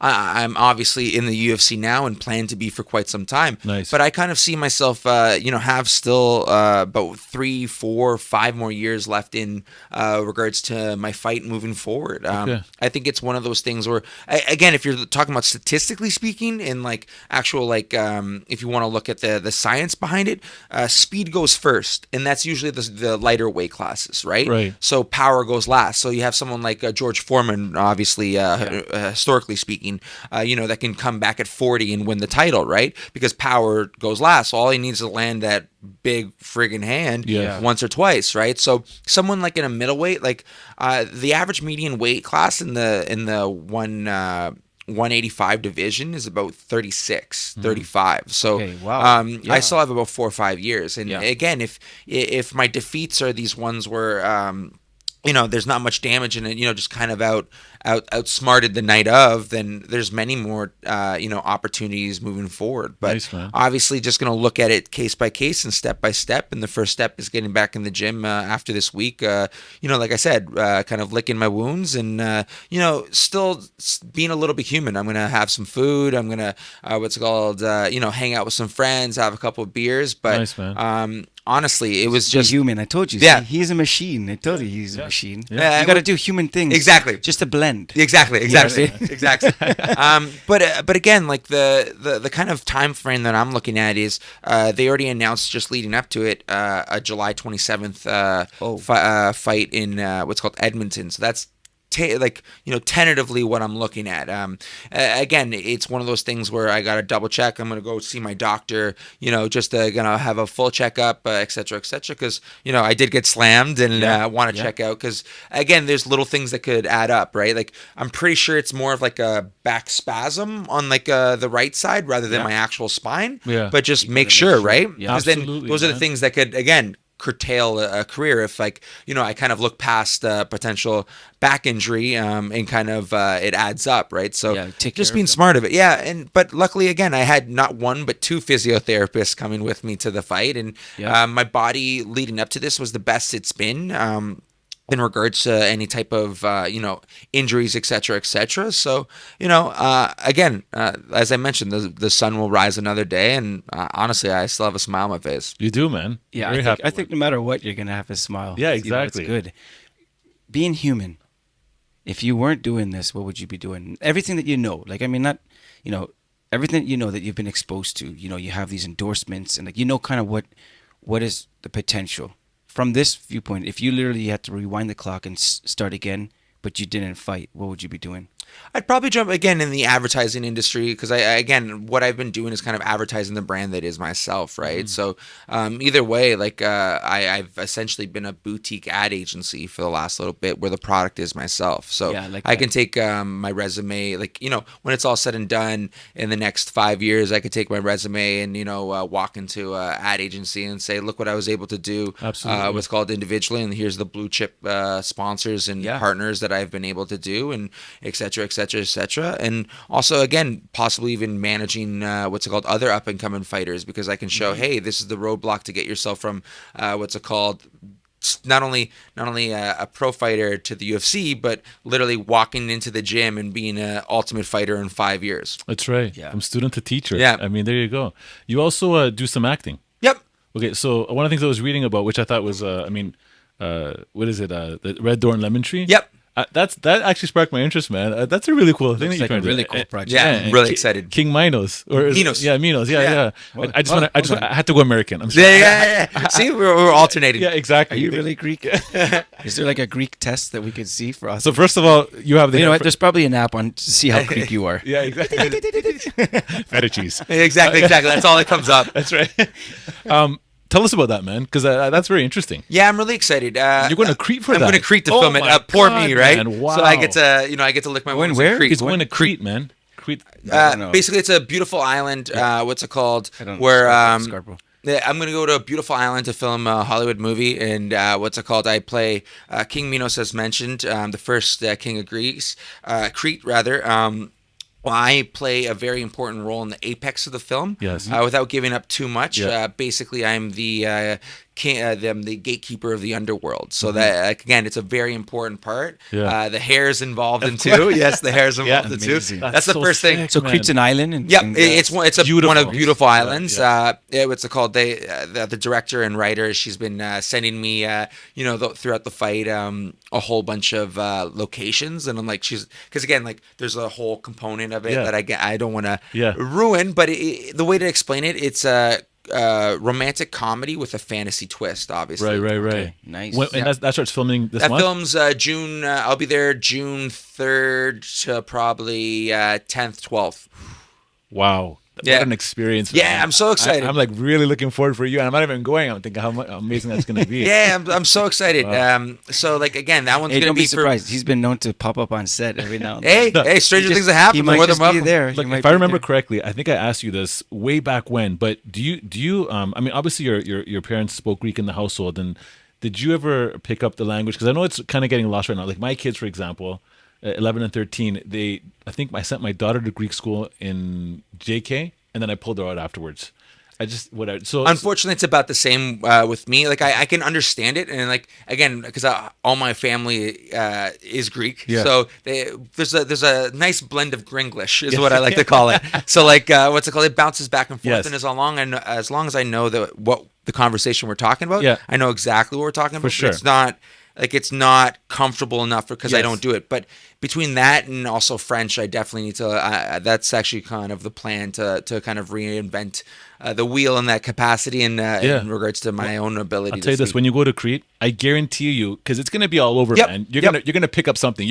I'm obviously in the UFC now and plan to be for quite some time. Nice. But I kind of see myself, have still about 3, 4, 5 more years left in regards to my fight moving forward. Okay. I think it's one of those things where, again, if you're talking about statistically speaking and like actual, if you want to look at the science behind it, speed goes first. And that's usually the lighter weight classes, right? Right. So power goes last. So you have someone like George Foreman, obviously, historically speaking, that can come back at 40 and win the title, right? Because power goes last. So all he needs to land that big friggin' hand once or twice, right? So someone like in a middleweight, like the average median weight class in the 185 division is about 36, 35. So Okay, wow. I still have about 4 or 5 years. And Yeah. again, if my defeats are these ones where there's not much damage in it, just kind of outsmarted the night of, then there's many more, opportunities moving forward. But Nice, man. obviously just going to look at it case by case and step by step. And the first step is getting back in the gym after this week, like I said, kind of licking my wounds and, still being a little bit human. I'm going to have some food. I'm going to, hang out with some friends, have a couple of beers. But Nice, man. honestly, it was Just just human. I told you. Yeah. See, he's a machine. I told you he's a machine. Yeah. You got to do human things. Exactly. Just to blend. Exactly. see? Exactly. But again, like the kind of time frame that I'm looking at is they already announced just leading up to it a July 27th fight in what's called Edmonton. So that's tentatively what I'm looking at. Again, it's one of those things where I got to double check. I'm going to go see my doctor, just gonna have a full checkup, et cetera, because, I did get slammed and want to check out because, again, there's little things that could add up, right? Like, I'm pretty sure it's more of like a back spasm on like the right side rather than my actual spine. Yeah. But just make sure, right? Yeah. Because then Absolutely, those are the man. things that could, again, curtail a career if I kind of look past potential back injury and kind of it adds up, right? So take just care being of them. smart of it. But luckily again, I had not one but 2 physiotherapists coming with me to the fight, and my body leading up to this was the best it's been. In regards to any type of, injuries, et cetera, So, again, as I mentioned, the sun will rise another day. And honestly, I still have a smile on my face. You do, man. Yeah, Very happy I think no matter what, you're gonna have a smile. Yeah, It's exactly. good. Being human. If you weren't doing this, what would you be doing? Everything that you know, like not, everything that you've been exposed to. You have these endorsements and kind of what is the potential from this viewpoint. If you literally had to rewind the clock and start again, but you didn't fight, what would you be doing? I'd probably jump again in the advertising industry because again, what I've been doing is kind of advertising the brand that is myself, right? So either way, like I've essentially been a boutique ad agency for the last little bit where the product is myself. So Yeah, I like I that. can take my resume, like, you know, when it's all said and done in the next 5 years, I could take my resume and, you know, walk into an ad agency and say, look what I was able to do. Absolutely. What's called individually, and here's the blue chip sponsors and Yeah. partners that I've been able to do, and et cetera, et cetera, et cetera. And also, again, possibly even managing what's it called, other up and coming fighters, because I can show, hey, this is the roadblock to get yourself from what's it called, not only a pro fighter to the UFC, but literally walking into the gym and being an ultimate fighter in 5 years. That's right. Yeah. From student to teacher. Yeah. I mean, there you go. You also do some acting. Yep. Okay, so one of the things I was reading about, which I thought was, what is it? The Red Door and Lemon Tree? Yep. That actually sparked my interest, man. That's a really cool thing. Looks that like you're a trying to really do. cool project. Yeah, I'm and really excited. King Minos. Or is it- Minos. Yeah, Minos. Yeah, Yeah. yeah. I had to go American. I'm sorry. Yeah. See, we're alternating. Yeah, exactly. Are you really Greek? Is there like a Greek test that we could see for us? So first of all, you have the you know what? There's probably an app on to see how Greek you are. yeah, exactly. Feta cheese. Exactly. That's all that comes up. That's right. Tell us about that, man, because that's very interesting. Yeah, I'm really excited. You're going to Crete for I'm that? going to Crete to Oh film it. my Poor God, me, right? man, wow. So I get to lick my Going wounds where? in Crete. He's going to Crete, man. Crete. I don't know. Basically, it's a beautiful island. What's it called? I don't know. Where Scarborough. yeah, I'm gonna go to a beautiful island to film a Hollywood movie, and what's it called? I play King Minos, as mentioned, the first king of Greece, Crete rather. I play a very important role in the apex of the film. Yes. Without giving up too much. Yeah. Basically, I'm the I'm the gatekeeper of the underworld. So that, like, again, it's a very important part. Yeah. The hair's involved in too. Yes, the hair's involved in too. amazing. That's the so first thing. sick, So man. Crete's an island. And, Yep, and, it's one of Beautiful. beautiful islands. Yeah. What's it called? The director and writer, she's been sending me, throughout the fight, a whole bunch of locations, and I'm like, because again, like, there's a whole component of it Yeah. that I don't want to Yeah. ruin, but the way to explain it, it's a romantic comedy with a fantasy twist, obviously. Right. Okay, nice. And that starts filming this That month? film's June. I'll be there June 3rd to probably 10th, 12th. Wow. Yeah. What an experience. Yeah, man. I'm so excited. I'm like really looking forward for you. And I'm not even going. I'm thinking how amazing that's going to be. Yeah, I'm so excited. So, like, again, that one's Hey, gonna don't be be surprised. He's been known to pop up on set every now and then. Hey, stranger He things just- have happened. He might More than just be welcome. there. Look, He might if I be remember there. correctly, I think I asked you this way back when. But do you? I mean, obviously your parents spoke Greek in the household, and did you ever pick up the language? Because I know it's kind of getting lost right now. Like my kids, for example, 11 and 13. I think I sent my daughter to Greek school in JK, and then I pulled her out afterwards. Unfortunately, it's about the same with me. Like, I can understand it, and, like, again, because all my family is Greek, Yeah. so there's a nice blend of Gringlish, is what I like to call it. So, like, what's it called? It bounces back and forth, Yes. and as long as I know what the conversation we're talking about, Yeah. I know exactly what we're talking about. For sure. It's not comfortable enough because I Yes. don't do it. But between that and also French, I definitely need to. That's actually kind of the plan to kind of reinvent the wheel in that capacity in regards to my own ability. I'll to tell you this: speak. when you go to Crete, I guarantee you, because it's going to be all over, Yep. man. You're Yep. gonna pick up something.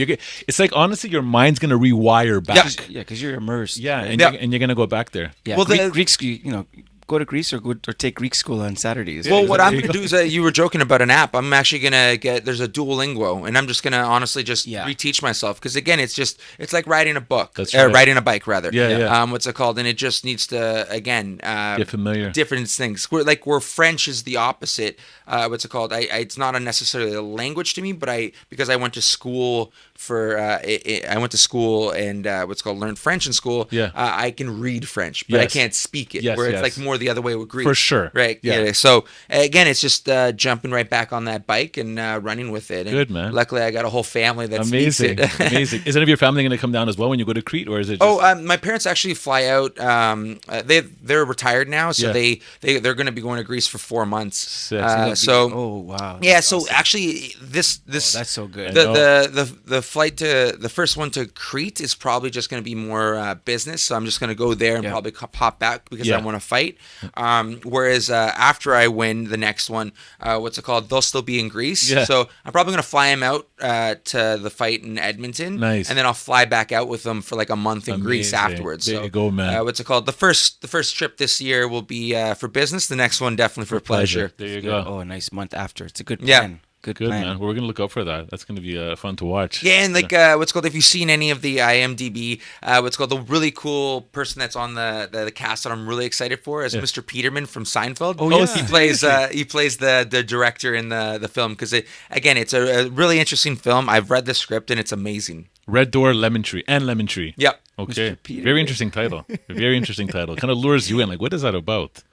It's like honestly, your mind's going to rewire back. Yeah, because you're immersed. Yeah, right? and Yeah. you're going to go back there. Yeah, Well, Greek school, go to Greece or take Greek school on Saturdays. Well, what I'm There you going to go. do is, you were joking about an app. I'm actually going to there's a Duolingo, and I'm just going to honestly just Yeah. reteach myself. Because, again, it's like riding a book. That's or right. riding a bike, rather. Yeah, yeah. What's it called? And it just needs to, again, Get familiar. different things. Where French is the opposite. What's it called? It's not necessarily a language to me, but because I went to school I went to school and what's called learned French in school. Yeah. I can read French, but I Yes. can't speak it. Yes, where it's yes. like more the other way with Greek. For sure. Right. Yeah. Yeah. So again, it's just jumping right back on that bike and running with it. And Good, man. Luckily, I got a whole family that Amazing, speaks it. amazing. Is any of your family going to come down as well when you go to Crete, or is it? Just... My parents actually fly out. They're retired now, so Yeah. they're going to be going to Greece for 4 months. Sick. oh wow. Yeah, That's so awesome. actually, this that's so good. the flight to the first one to Crete is probably just going to be more business. So I'm just going to go there and Yeah. probably pop back because Yeah. I want to fight. Whereas after I win the next one, they'll still be in Greece. Yeah. So I'm probably going to fly him out to the fight in Edmonton. Nice. And then I'll fly back out with them for like a month in Greece afterwards. There so, you go, man. The first trip this year will be for business. The next one definitely for pleasure. There you go. Oh, a nice month after. It's a good plan. Yeah. Good Good, plan. man. We're going to look out for that. That's going to be fun to watch. Yeah, and if you've seen any of the IMDb, the really cool person that's on the cast that I'm really excited for is Mr. Peterman from Seinfeld. Oh, yeah. He plays the director in the film because it's a really interesting film. I've read the script and it's amazing. Red Door, Lemon Tree, and Lemon Tree. Yep. Okay. Mr. Peterman. Very interesting title. Very interesting title. Kind of lures you in. Like, what is that about?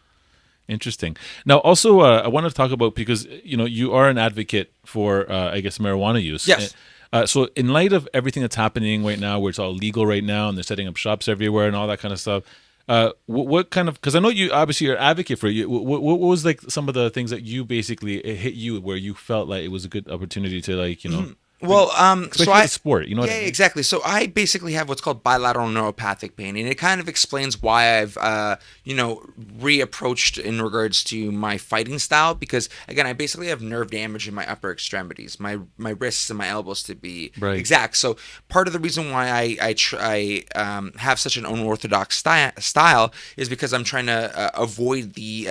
Interesting. Now, also, I want to talk about, because you are an advocate for, marijuana use. Yes. So, in light of everything that's happening right now, where it's all legal right now, and they're setting up shops everywhere and all that kind of stuff, what kind of? Because I know you obviously you're an advocate for it. What was like some of the things that you basically hit you where you felt like it was a good opportunity to Well, especially with sport, you know what I mean? exactly. So I basically have what's called bilateral neuropathic pain, and it kind of explains why I've, reapproached in regards to my fighting style. Because again, I basically have nerve damage in my upper extremities, my wrists and my elbows to be exact. So part of the reason why I have such an unorthodox style is because I'm trying to avoid the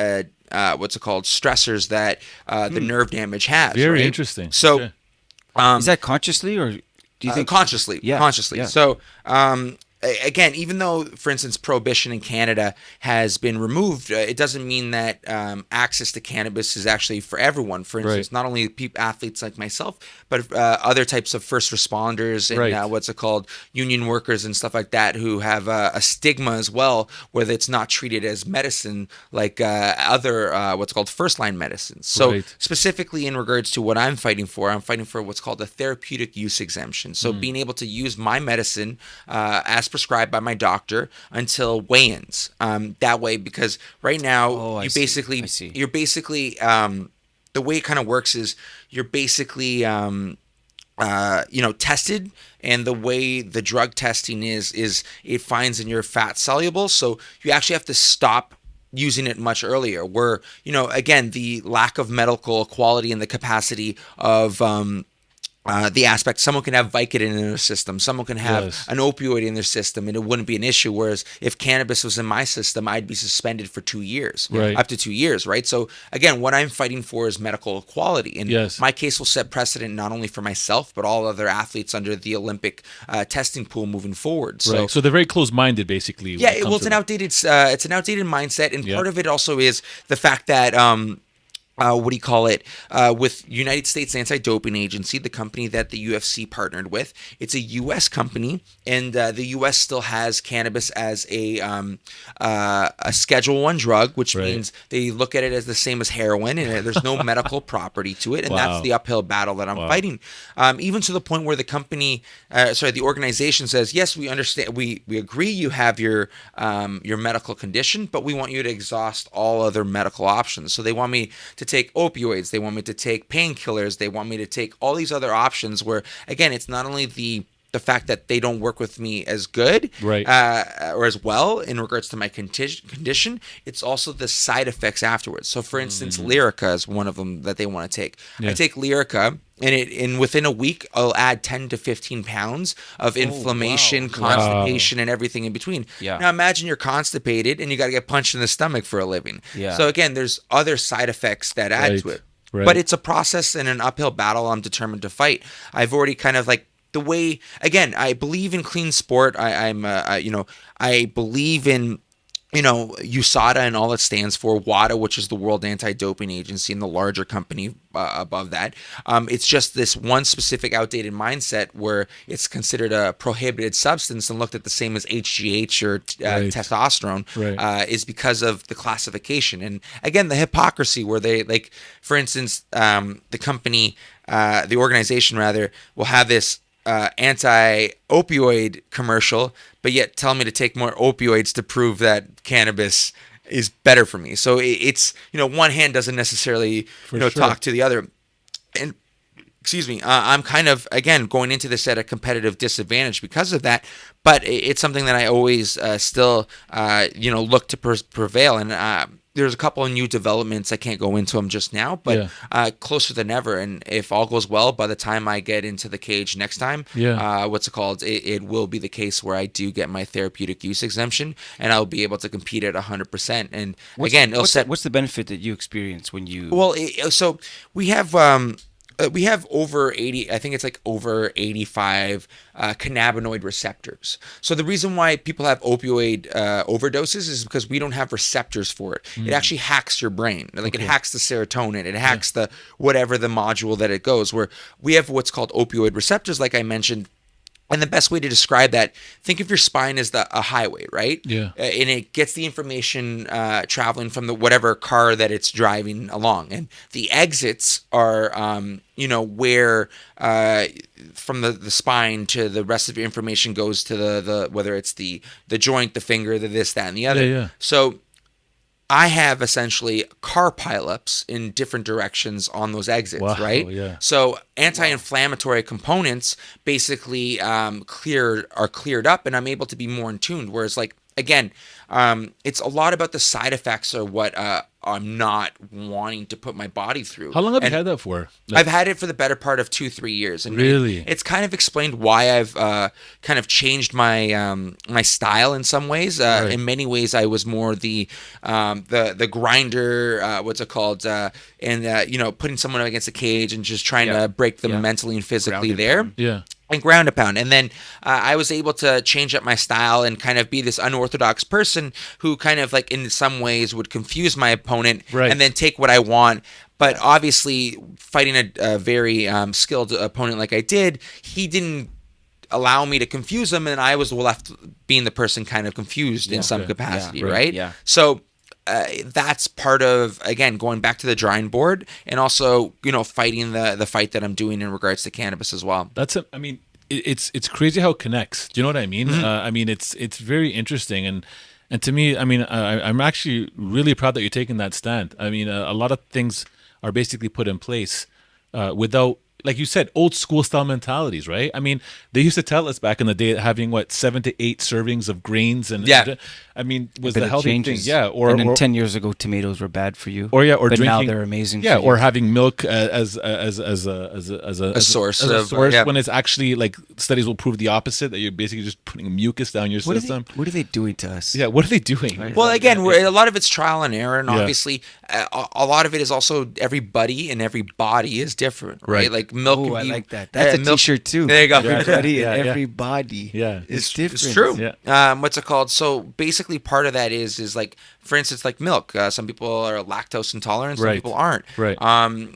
stressors that the nerve damage has. Very right? interesting. So. Okay. Is that consciously, or do you think consciously? Yeah, consciously. yeah. So again, even though, for instance, prohibition in Canada has been removed, it doesn't mean that access to cannabis is actually for everyone. For instance, not only athletes like myself, but other types of first responders and union workers and stuff like that who have a stigma as well, where it's not treated as medicine like other first line medicines. So specifically in regards to what I'm fighting for what's called a therapeutic use exemption. So being able to use my medicine as prescribed by my doctor until weigh-ins. That way, because right now you're basically the way it kind of works is you're basically tested, and the way the drug testing is it finds in your fat soluble, so you actually have to stop using it much earlier, where again, the lack of medical quality and the capacity of the aspect, someone can have Vicodin in their system, someone can have an opioid in their system, and it wouldn't be an issue. Whereas if cannabis was in my system, I'd be suspended for 2 years, up to 2 years, right? So again, what I'm fighting for is medical equality, and my case will set precedent not only for myself but all other athletes under the Olympic testing pool moving forward. So they're very close-minded, basically. Yeah, it's an outdated mindset, and part of it also is the fact that. With United States Anti-Doping Agency, the company that the UFC partnered with, it's a U.S. company, and the U.S. still has cannabis as a Schedule I drug, which means they look at it as the same as heroin, and there's no medical property to it, and that's the uphill battle that I'm fighting. Even to the point where the organization says, yes, we understand, we agree you have your medical condition, but we want you to exhaust all other medical options. So they want me to take opioids, they want me to take painkillers, they want me to take all these other options, where again, it's not only the fact that they don't work with me as good or as well in regards to my condition, it's also the side effects afterwards. So for instance, Lyrica is one of them that they want to take. I take Lyrica, and within a week I'll add 10 to 15 pounds of inflammation, constipation, and everything in between. Now imagine you're constipated and you got to get punched in the stomach for a living. So again, there's other side effects that add to it. But it's a process and an uphill battle I'm determined to fight. I've already kind of the way, again, I believe in clean sport. I believe in USADA and all it stands for, WADA, which is the World Anti-Doping Agency, and the larger company above that. It's just this one specific outdated mindset where it's considered a prohibited substance and looked at the same as HGH or testosterone, is because of the classification. And again, the hypocrisy where they, for instance, the company, the organization rather, will have this anti-opioid commercial, but yet tell me to take more opioids to prove that cannabis is better for me. So it's, one hand doesn't necessarily, talk to the other. And excuse me, I'm kind of, again, going into this at a competitive disadvantage because of that. But it's something that I always still, look to prevail. And there's a couple of new developments. I can't go into them just now, but closer than ever. And if all goes well, by the time I get into the cage next time, it will be the case where I do get my therapeutic use exemption, and I'll be able to compete at 100%. And what's the benefit that you experience when you? Well, so we have over 80, I think it's like over 85 cannabinoid receptors. So the reason why people have opioid overdoses is because we don't have receptors for it. It actually hacks your brain. Like it hacks the serotonin. It hacks the whatever the module that it goes, where we have what's called opioid receptors, like I mentioned. And the best way to describe that, think of your spine as a highway, right? Yeah. And it gets the information traveling from the whatever car that it's driving along. And the exits are, where from the spine to the rest of your information goes to the whether it's the joint, the finger, the this, that, and the other. Yeah. So I have essentially car pileups in different directions on those exits, right? Yeah. So anti-inflammatory components basically are cleared up, and I'm able to be more in tune. Whereas, like, again, it's a lot about the side effects or what I'm not wanting to put my body through. How long have you had that for? I've had it for the better part of 2-3 years. And really? It's kind of explained why I've kind of changed my my style in some ways. Right. In many ways, I was more the grinder, what's it called, and putting someone up against a cage and just trying to break them mentally and physically there. Yeah. And ground a pound. And then I was able to change up my style and kind of be this unorthodox person who kind of like in some ways would confuse my opponent and then take what I want. But obviously fighting a very skilled opponent like I did, he didn't allow me to confuse him, and I was left being the person kind of confused in some capacity, right? Yeah. So that's part of, again, going back to the drawing board and also, fighting the fight that I'm doing in regards to cannabis as well. It's crazy how it connects. Do you know what I mean? Mm-hmm. It's very interesting. And to me, I'm actually really proud that you're taking that stand. A lot of things are basically put in place without, like you said, old school style mentalities, right? They used to tell us back in the day having 7 to 8 servings of grains and was the healthy thing. Yeah, and then 10 years ago tomatoes were bad for you. Or but drinking, now they're amazing. Yeah, for you. or having milk as a source when it's actually like studies will prove the opposite, that you're basically just putting mucus down your system. What are they doing to us? Yeah, what are they doing? Right. Well, again, a lot of it's trial and error, and obviously a lot of it is also everybody and every body is different, right? Like milk. Oh, I like that. That's a t-shirt too. There you go. Everybody and everybody. Yeah, it's different. It's true. Yeah. What's it called? So basically, part of that is like, for instance, like milk. Some people are lactose intolerant, some people aren't. Right.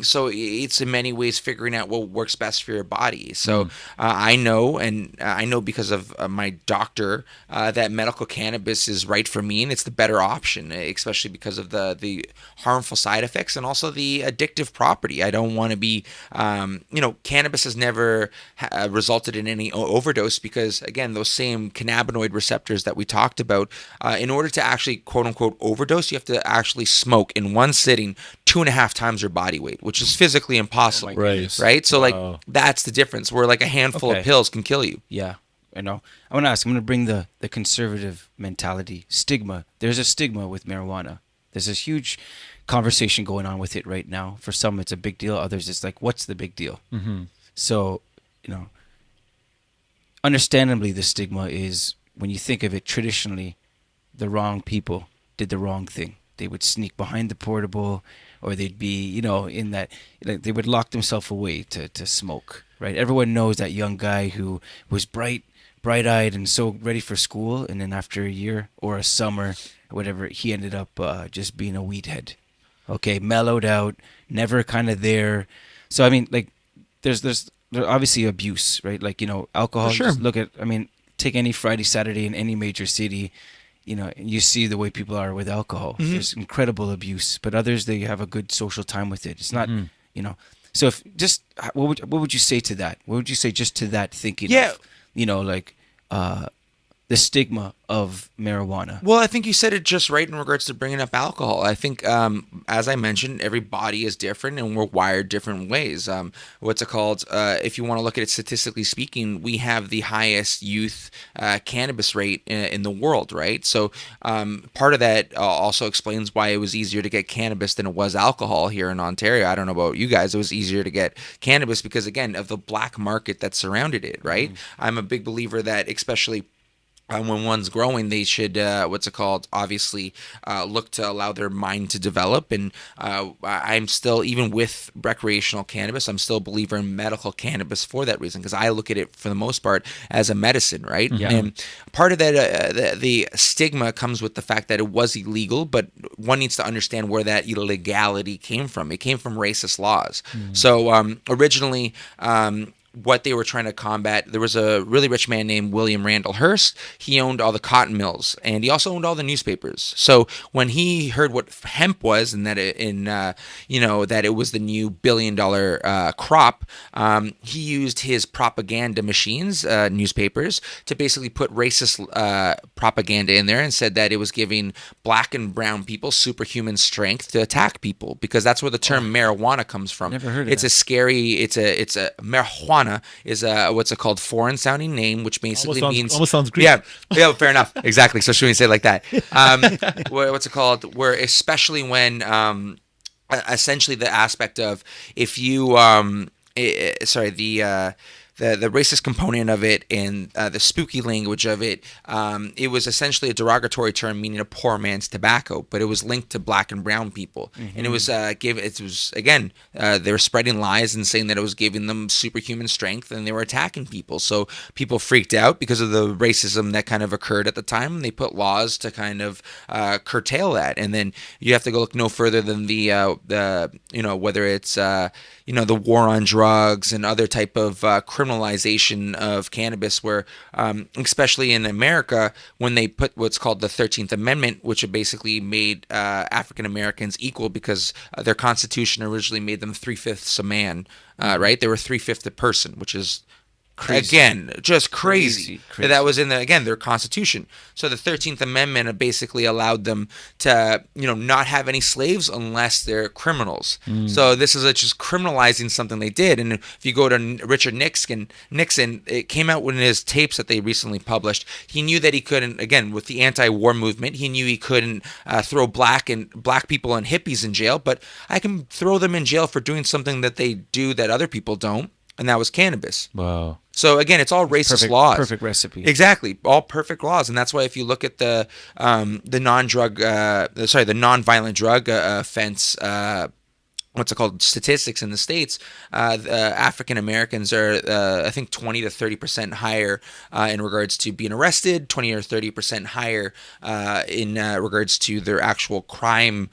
So it's in many ways figuring out what works best for your body. So I know because of my doctor that medical cannabis is right for me, and it's the better option, especially because of the harmful side effects and also the addictive property. I don't want to be, cannabis has never resulted in any overdose because, again, those same cannabinoid receptors that we talked about, in order to actually quote unquote overdose, you have to actually smoke in one sitting 2.5 times your body weight, which is physically impossible. Right. So like that's the difference, where like a handful of pills can kill you. Yeah. I know. I want to ask, I'm going to bring the conservative mentality stigma. There's a stigma with marijuana. There's this huge conversation going on with it right now. For some, it's a big deal. Others, it's like, what's the big deal? Mm-hmm. So, understandably, the stigma is, when you think of it traditionally, the wrong people did the wrong thing. They would sneak behind the portable, or they'd be, in that, like, they would lock themselves away to smoke, right? Everyone knows that young guy who was bright-eyed and so ready for school, and then after a year or a summer, or whatever, he ended up just being a weed head. Okay, mellowed out, never kind of there. So there's obviously abuse, right? Like, alcohol. Sure. Just look at, take any Friday, Saturday in any major city, and you see the way people are with alcohol. Mm-hmm. There's incredible abuse, but others, they have a good social time with it. It's not, So if just what would you say to that? What would you say just to that thinking? Yeah. Of, the stigma of marijuana. Well, I think you said it just right in regards to bringing up alcohol. I think, as I mentioned, every body is different and we're wired different ways. What's it called? If you want to look at it statistically speaking, we have the highest youth cannabis rate in the world, right? So part of that also explains why it was easier to get cannabis than it was alcohol here in Ontario. I don't know about you guys. It was easier to get cannabis because, again, of the black market that surrounded it, right? I'm a big believer that, especially when one's growing, they should, obviously look to allow their mind to develop. And I'm still, even with recreational cannabis, I'm still a believer in medical cannabis for that reason, because I look at it, for the most part, as a medicine, right? Yeah. And part of that, the stigma comes with the fact that it was illegal, but one needs to understand where that illegality came from. It came from racist laws. So originally, what they were trying to combat, there was a really rich man named William Randall Hearst. He owned all the cotton mills, and he also owned all the newspapers. So when he heard what hemp was, and that that it was the new billion-dollar crop, he used his propaganda machines, newspapers, to basically put racist propaganda in there, and said that it was giving black and brown people superhuman strength to attack people, because that's where the term marijuana comes from. Never heard of It's that. a scary. It's a marijuana is what's it called, foreign sounding name, which basically means almost sounds Greek. yeah, fair enough, exactly. So should we say it like that? What's it called? Where especially when essentially the aspect of, if you the racist component of it and the spooky language of it, it was essentially a derogatory term meaning a poor man's tobacco, but it was linked to black and brown people. And it was they were spreading lies and saying that it was giving them superhuman strength, and they were attacking people. So people freaked out because of the racism that kind of occurred at the time, and they put laws to kind of curtail that. And then you have to go look no further than the whether it's the war on drugs and other type of criminalization of cannabis, where especially in America, when they put what's called the 13th Amendment, which basically made African Americans equal, because their constitution originally made them 3/5 a man, right? They were 3/5 a person, which is crazy. Again, just crazy. That was in their constitution. So the 13th Amendment basically allowed them to, not have any slaves unless they're criminals. So this is just criminalizing something they did. And if you go to Richard Nixon, it came out in his tapes that they recently published. He knew that he couldn't, again, with the anti-war movement, he knew he couldn't throw black people and hippies in jail, but I can throw them in jail for doing something that they do that other people don't. And that was cannabis. Wow. So again, it's all racist laws. Perfect recipe. Exactly, all perfect laws, and that's why if you look at the non-violent drug offense, statistics in the States, African Americans are, I think, 20 to 30% higher in regards to being arrested, 20 or 30% higher in regards to their actual crime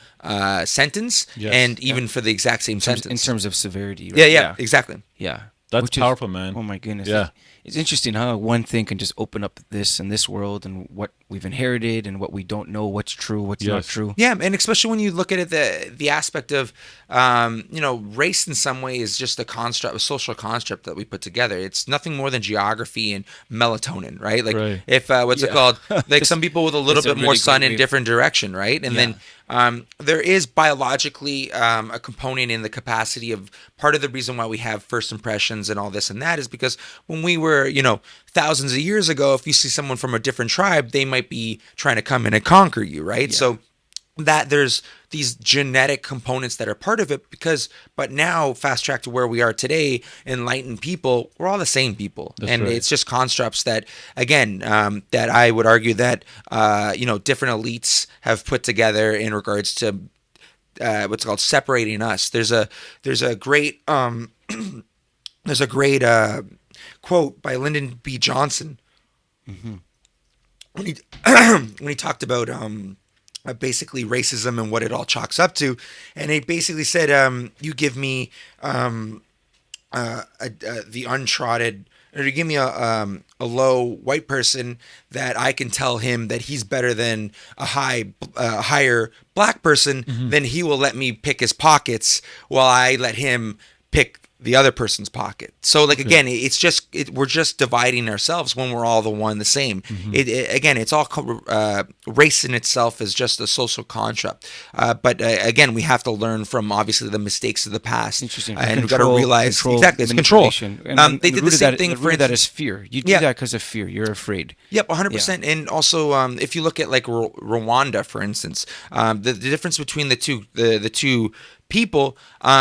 sentence, and even for the exact same sentence. In terms of severity. Right? Yeah, exactly. Yeah. That's powerful, man. Oh my goodness. Yeah. It's interesting how one thing can just open up this and this world and what we've inherited and what we don't know, what's true, what's not true. Yeah, and especially when you look at it, the aspect of, race in some way is just a social construct that we put together. It's nothing more than geography and melatonin, right? Like if, it called? Like some people with a little bit more sun in different direction, right? And then there is biologically a component in the capacity of, part of the reason why we have first impressions and all this and that is because when we were, thousands of years ago, if you see someone from a different tribe, they might be trying to come in and conquer you, right? Yeah. So that there's these genetic components that are part of it but now fast track to where we are today, enlightened people, we're all the same people. It's just constructs that, again, that I would argue that, different elites have put together in regards to what's called separating us. There's a great quote by Lyndon B. Johnson when he talked about basically racism and what it all chalks up to, and he basically said, you give me the untrodden, or you give me a low white person that I can tell him that he's better than a higher black person, then he will let me pick his pockets while I let him pick the other person's pocket. So like again, it's just we're just dividing ourselves when we're all the one, the same. Again, it's all race in itself is just a social construct. But again, we have to learn from obviously the mistakes of the past. Interesting. And we've got to realize exactly it's control. They did the same thing for that as fear. You do that because of fear. You're afraid. Yep, 100%. And also, if you look at like Rwanda, for instance, the difference between the two people,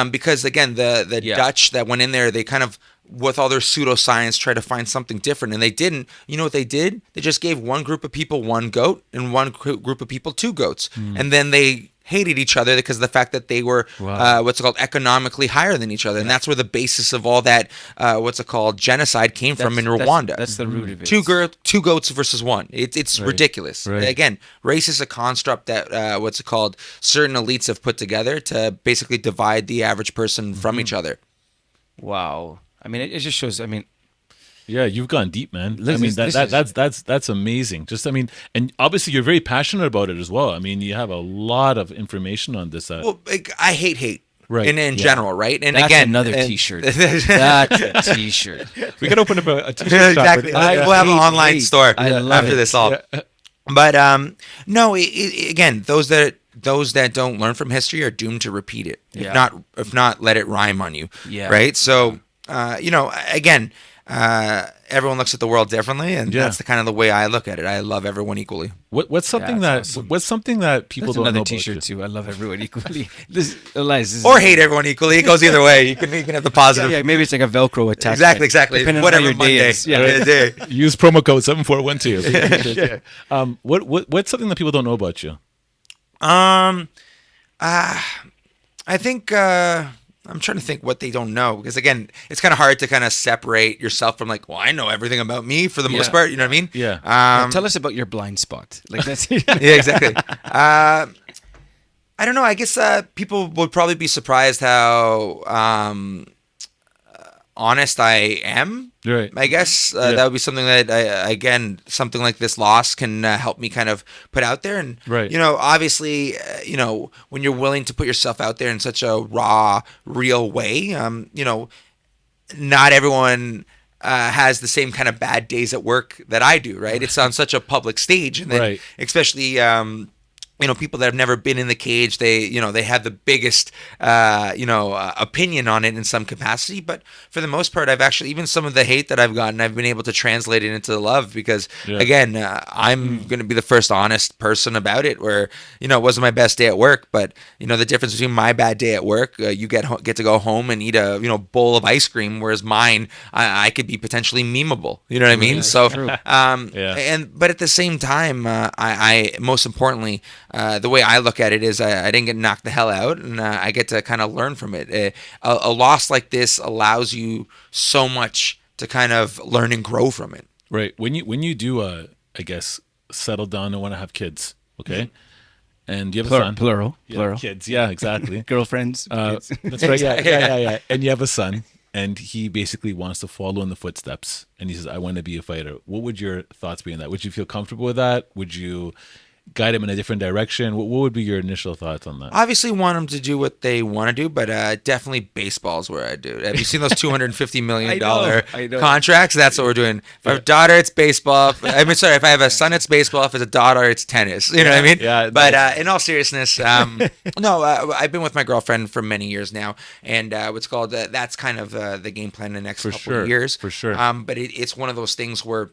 because again, the Dutch that went in there, they kind of, with all their pseudoscience, try to find something different, and they didn't. You know what they did? They just gave one group of people one goat and one group of people two goats, and then they hated each other because of the fact that they were economically higher than each other, and that's where the basis of all that genocide came from in Rwanda. That's the root of it. Two goats versus one. It's ridiculous. Right. Again, race is a construct that certain elites have put together to basically divide the average person from each other. Wow. I mean, it just shows. I mean, yeah, you've gone deep, man. That's amazing. Just, I mean, and obviously you're very passionate about it as well. I mean, you have a lot of information on this. Well, I hate. Right. In general, right? And that's again, another T-shirt. That's a T-shirt. We could open up a T-shirt exactly. shop. We'll have an online store after this all. Yeah. But no, again, those that don't learn from history are doomed to repeat it. Yeah. If not, let it rhyme on you. Yeah. Right. So, again. Everyone looks at the world differently, and that's the kind of the way I look at it. I love everyone equally. What's something that people That's don't know another about T-shirt you? too. I love everyone equally. Elias, Or hate everyone equally. It goes either way. You can have the positive. Yeah, maybe it's like a Velcro attachment. Exactly. Depending Whatever on how your day is. Yeah. Use promo code 7412. What's something that people don't know about you? I think I'm trying to think what they don't know, because again, it's kind of hard to kind of separate yourself from like, well, I know everything about me for the most part. You know what I mean? Yeah. Tell us about your blind spot. Like that's yeah, exactly. I don't know. I guess people would probably be surprised how honest I am. Right. I guess that would be something that something like this loss can help me kind of put out there. And, right. Obviously, when you're willing to put yourself out there in such a raw, real way, not everyone has the same kind of bad days at work that I do, right? It's on such a public stage. And then especially, people that have never been in the cage, they have the biggest, opinion on it in some capacity. But for the most part, I've actually, even some of the hate that I've gotten, I've been able to translate it into love because, again, I'm going to be the first honest person about it where, it wasn't my best day at work. But, the difference between my bad day at work, you get to go home and eat a, bowl of ice cream, whereas mine, I could be potentially memeable. You know what I mean? So, but at the same time, I most importantly, the way I look at it is I didn't get knocked the hell out, and I get to kind of learn from it. A loss like this allows you so much to kind of learn and grow from it. Right. When you do, I guess, settle down and want to have kids, okay? And you have a son. Plural. Kids. Yeah, exactly. Girlfriends. That's right. Yeah. And you have a son, and he basically wants to follow in the footsteps, and he says, I want to be a fighter. What would your thoughts be on that? Would you feel comfortable with that? Would you guide him in a different direction? What would be your initial thoughts on that? Obviously want them to do what they want to do, but definitely baseball's where I do it. Have you seen those $250 million I know. contracts? That's what we're doing. If I have a daughter, it's baseball. If I have a son, it's baseball. If it's a daughter, it's tennis. You know what I mean? Yeah. But in all seriousness, no, I've been with my girlfriend for many years now, and that's kind of the game plan in the next couple of years. For sure. But it's one of those things where,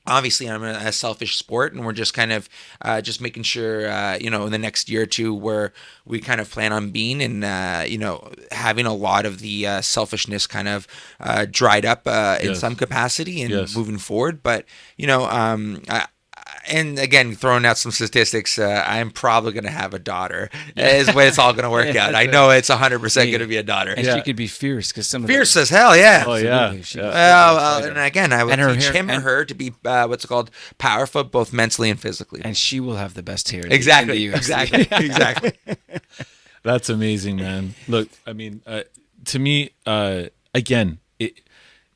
obviously, I'm in a selfish sport, and we're just kind of just making sure, in the next year or two, where we kind of plan on being, and having a lot of the selfishness kind of dried up in some capacity and moving forward. But and again, throwing out some statistics, I'm probably going to have a daughter. Is the way it's all going to work out. I know it's 100% going to be a daughter. And she could be fierce because some of fierce as hell, yeah. Oh yeah. And again, I would teach him or her to be powerful, both mentally and physically. And she will have the best hair. Exactly. That's amazing, man. Look, I mean, to me, again,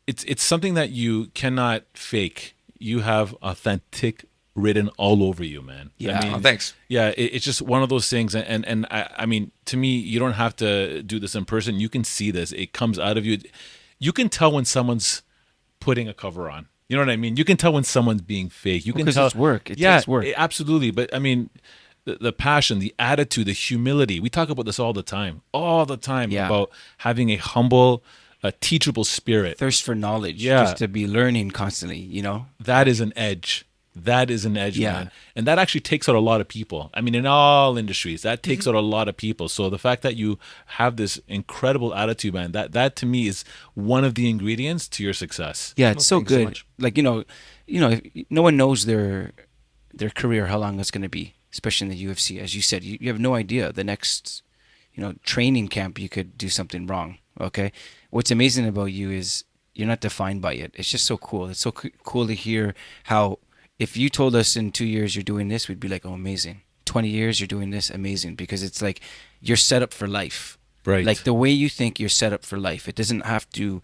it's something that you cannot fake. You have authentic written all over you, man. Yeah. I mean, Thanks. yeah, it's just one of those things. And I mean, to me, you don't have to do this in person. You can see this. It comes out of you. You can tell when someone's putting a cover on. You know what I mean? You can tell when someone's being fake. You can Because tell it's work. It yeah, takes work. absolutely. But I mean, the passion, the attitude, the humility. We talk about this all the time Yeah. about having a humble, a teachable spirit. Thirst for knowledge. Yeah. Just to be learning constantly, you know? That is an edge. That is an edge, Yeah. man. And that actually takes out a lot of people. I mean, in all industries, that takes out a lot of people. So the fact that you have this incredible attitude, man, that to me is one of the ingredients to your success. Yeah, it's so thanks so good. much. Like, no one knows their career, how long it's going to be, especially in the UFC. As you said, you have no idea. The next, training camp, you could do something wrong, okay? What's amazing about you is you're not defined by it. It's just so cool. It's so cool to hear how, if you told us in 2 years you're doing this, we'd be like, oh, amazing. 20 years you're doing this, amazing. Because it's like you're set up for life. Right. Like the way you think you're set up for life. It doesn't have to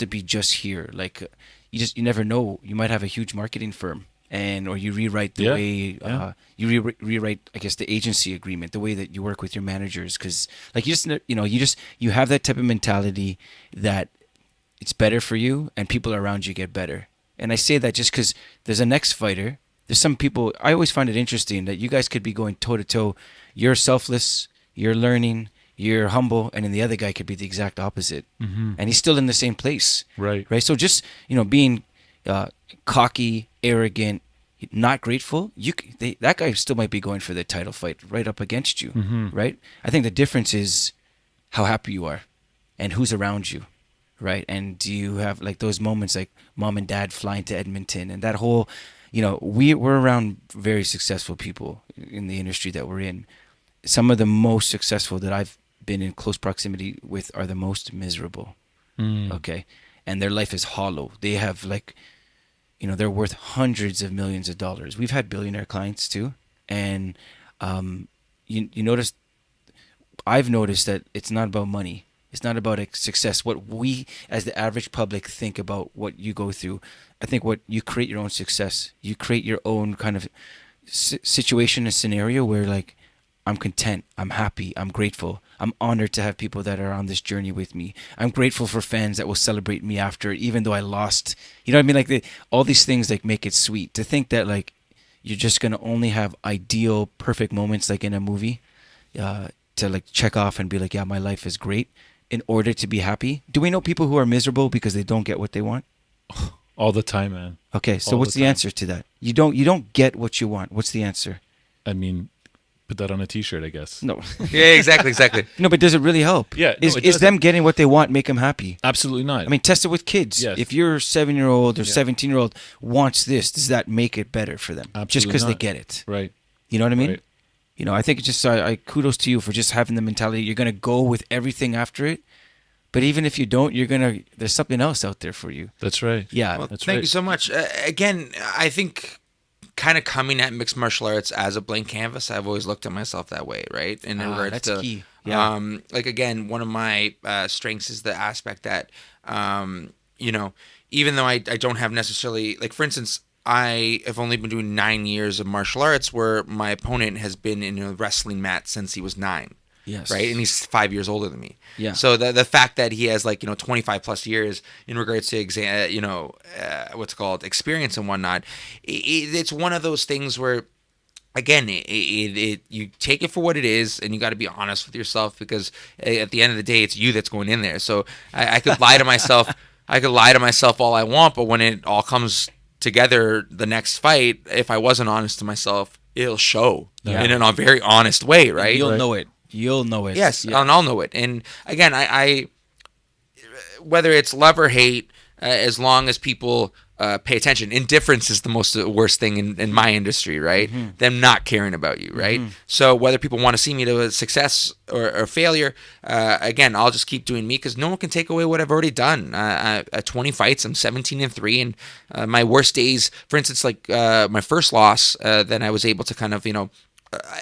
be just here. Like you never know. You might have a huge marketing firm, or you rewrite the Yeah. way Yeah. you rewrite, I guess, the agency agreement, the way that you work with your managers. Because like you have that type of mentality that it's better for you and people around you get better. And I say that just because there's a next fighter. There's some people, I always find it interesting that you guys could be going toe to toe. You're selfless, you're learning, you're humble, and then the other guy could be the exact opposite. And he's still in the same place. Right. Right. So just, being cocky, arrogant, not grateful, that guy still might be going for the title fight right up against you. Right. I think the difference is how happy you are and who's around you. Right. And do you have like those moments like mom and dad flying to Edmonton and that whole, we're around very successful people in the industry that we're in. Some of the most successful that I've been in close proximity with are the most miserable. Okay. And their life is hollow. They have they're worth hundreds of millions of dollars. We've had billionaire clients too. And you notice, I've noticed that it's not about money. It's not about success. What we, as the average public, think about what you go through. I think what you create your own success. You create your own kind of situation and scenario where like, I'm content, I'm happy, I'm grateful. I'm honored to have people that are on this journey with me. I'm grateful for fans that will celebrate me after, even though I lost. You know what I mean? Like all these things like make it sweet. To think that like you're just gonna only have ideal, perfect moments like in a movie, to like check off and be like, yeah, my life is great. In order to be happy. Do we know people who are miserable because they don't get what they want? All the time, man. Okay, so All what's the the time. answer to that? You don't get what you want. What's the answer? I mean, put that on a T-shirt, I guess. No. Yeah, exactly. No, but does it really help? Yeah, no, Is it them doesn't. getting what they want make them happy? Absolutely not. I mean, test it with kids. Yes. If your 7-year-old or 17-year-old wants this, does that make it better for them? Just Absolutely because they not. get it. right. You know what I mean? Right. I think it's just I kudos to you for just having the mentality you're gonna go with everything after it. But even if you don't, there's something else out there for you. That's right. Yeah. Well, That's thank right. you so much. Again, I think kind of coming at mixed martial arts as a blank canvas, I've always looked at myself that way, right? In regards that's to, key. Yeah. like again, one of my strengths is the aspect that, even though I don't have necessarily, like for instance, I have only been doing 9 years of martial arts where my opponent has been in a wrestling mat since he was 9. Yes. Right. And he's 5 years older than me. Yeah. So the fact that he has 25 plus years in regards to experience and whatnot, it's one of those things where, again, you take it for what it is, and you got to be honest with yourself because at the end of the day, it's you that's going in there. So I could lie to myself. I could lie to myself all I want, but when it all comes together, the next fight, if I wasn't honest to myself, it'll show in a very honest way, right? You'll know it. You'll know it. Yes, Yeah. and I'll know it. And again, I whether it's love or hate, as long as people pay attention. Indifference is the worst thing in my industry, right? Them not caring about you, right? So whether people want to see me to a success or failure, again, I'll just keep doing me because no one can take away what I've already done. At 20 fights, I'm 17-3, and my worst days, for instance, like my first loss, then I was able to kind of,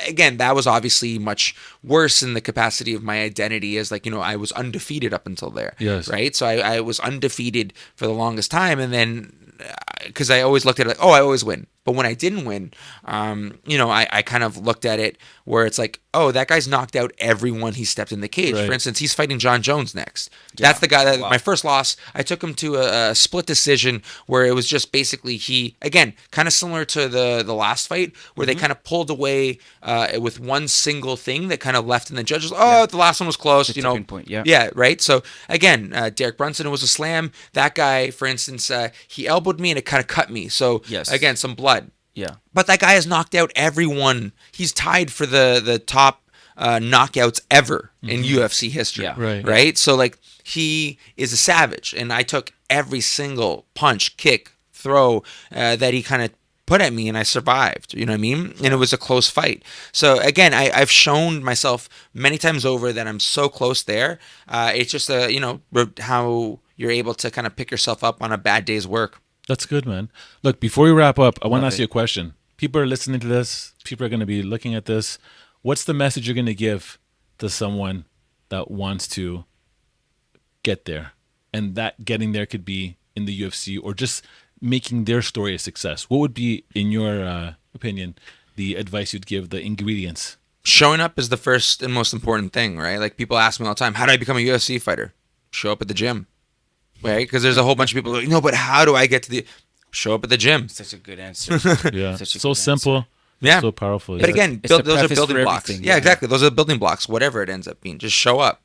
again, that was obviously much worse in the capacity of my identity as I was undefeated up until there. Yes. Right. So I was undefeated for the longest time. And then because I always looked at it like, oh, I always win. But when I didn't win, I kind of looked at it where it's like, oh, that guy's knocked out everyone he stepped in the cage. Right. For instance, he's fighting John Jones next. That's the guy that my first loss, I took him to a split decision where it was just basically he, again, kind of similar to the last fight where they kind of pulled away with one single thing that kind of left and the judges, the last one was close, The tipping point, yeah. Yeah, right? So, again, Derek Brunson, it was a slam. That guy, for instance, he elbowed me and it kind of cut me. So, again, some blood. Yeah. But that guy has knocked out everyone. He's tied for the top knockouts ever in UFC history. Yeah. Right? So, like, he is a savage. And I took every single punch, kick, throw that he kind of put at me, and I survived. You know what I mean? And it was a close fight. So, again, I've shown myself many times over that I'm so close there. It's just, how you're able to kind of pick yourself up on a bad day's work. That's good, man. Look, before we wrap up, I want to ask you a question. People are listening to this. People are going to be looking at this. What's the message you're going to give to someone that wants to get there? And that getting there could be in the UFC or just making their story a success. What would be, in your opinion, the advice you'd give, the ingredients? Showing up is the first and most important thing, right? Like, people ask me all the time, how do I become a UFC fighter? Show up at the gym. Right, because there's a whole bunch of people like, no, but how do I get to the... Show up at the gym. Such a good answer. Yeah, Such a so good simple, answer. Yeah. so powerful. But again, It's the those are preface building for blocks. everything, Yeah, yeah. exactly. Those are the building blocks, whatever it ends up being. Just show up.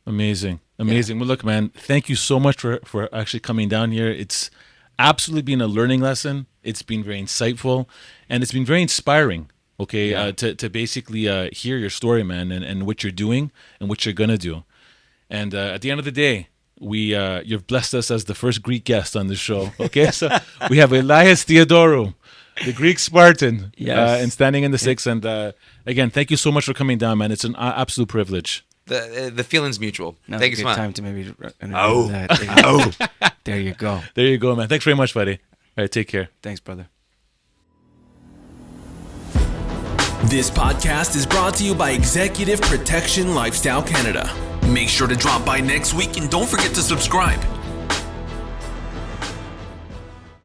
Amazing. Well, look, man, thank you so much for actually coming down here. It's absolutely been a learning lesson. It's been very insightful, and it's been very inspiring, okay, to basically hear your story, man, and what you're doing and what you're going to do. And at the end of the day, you've blessed us as the first Greek guest on the show. Okay, so we have Elias Theodorou, the Greek Spartan, and standing in the six. And again, thank you so much for coming down, man. It's an absolute privilege. The feeling's mutual. Now's Thank a you good so much. time to maybe that. There you go. There you go, man. Thanks very much, buddy. All right, take care. Thanks, brother. This podcast is brought to you by Executive Protection Lifestyle Canada. Make sure to drop by next week and don't forget to subscribe.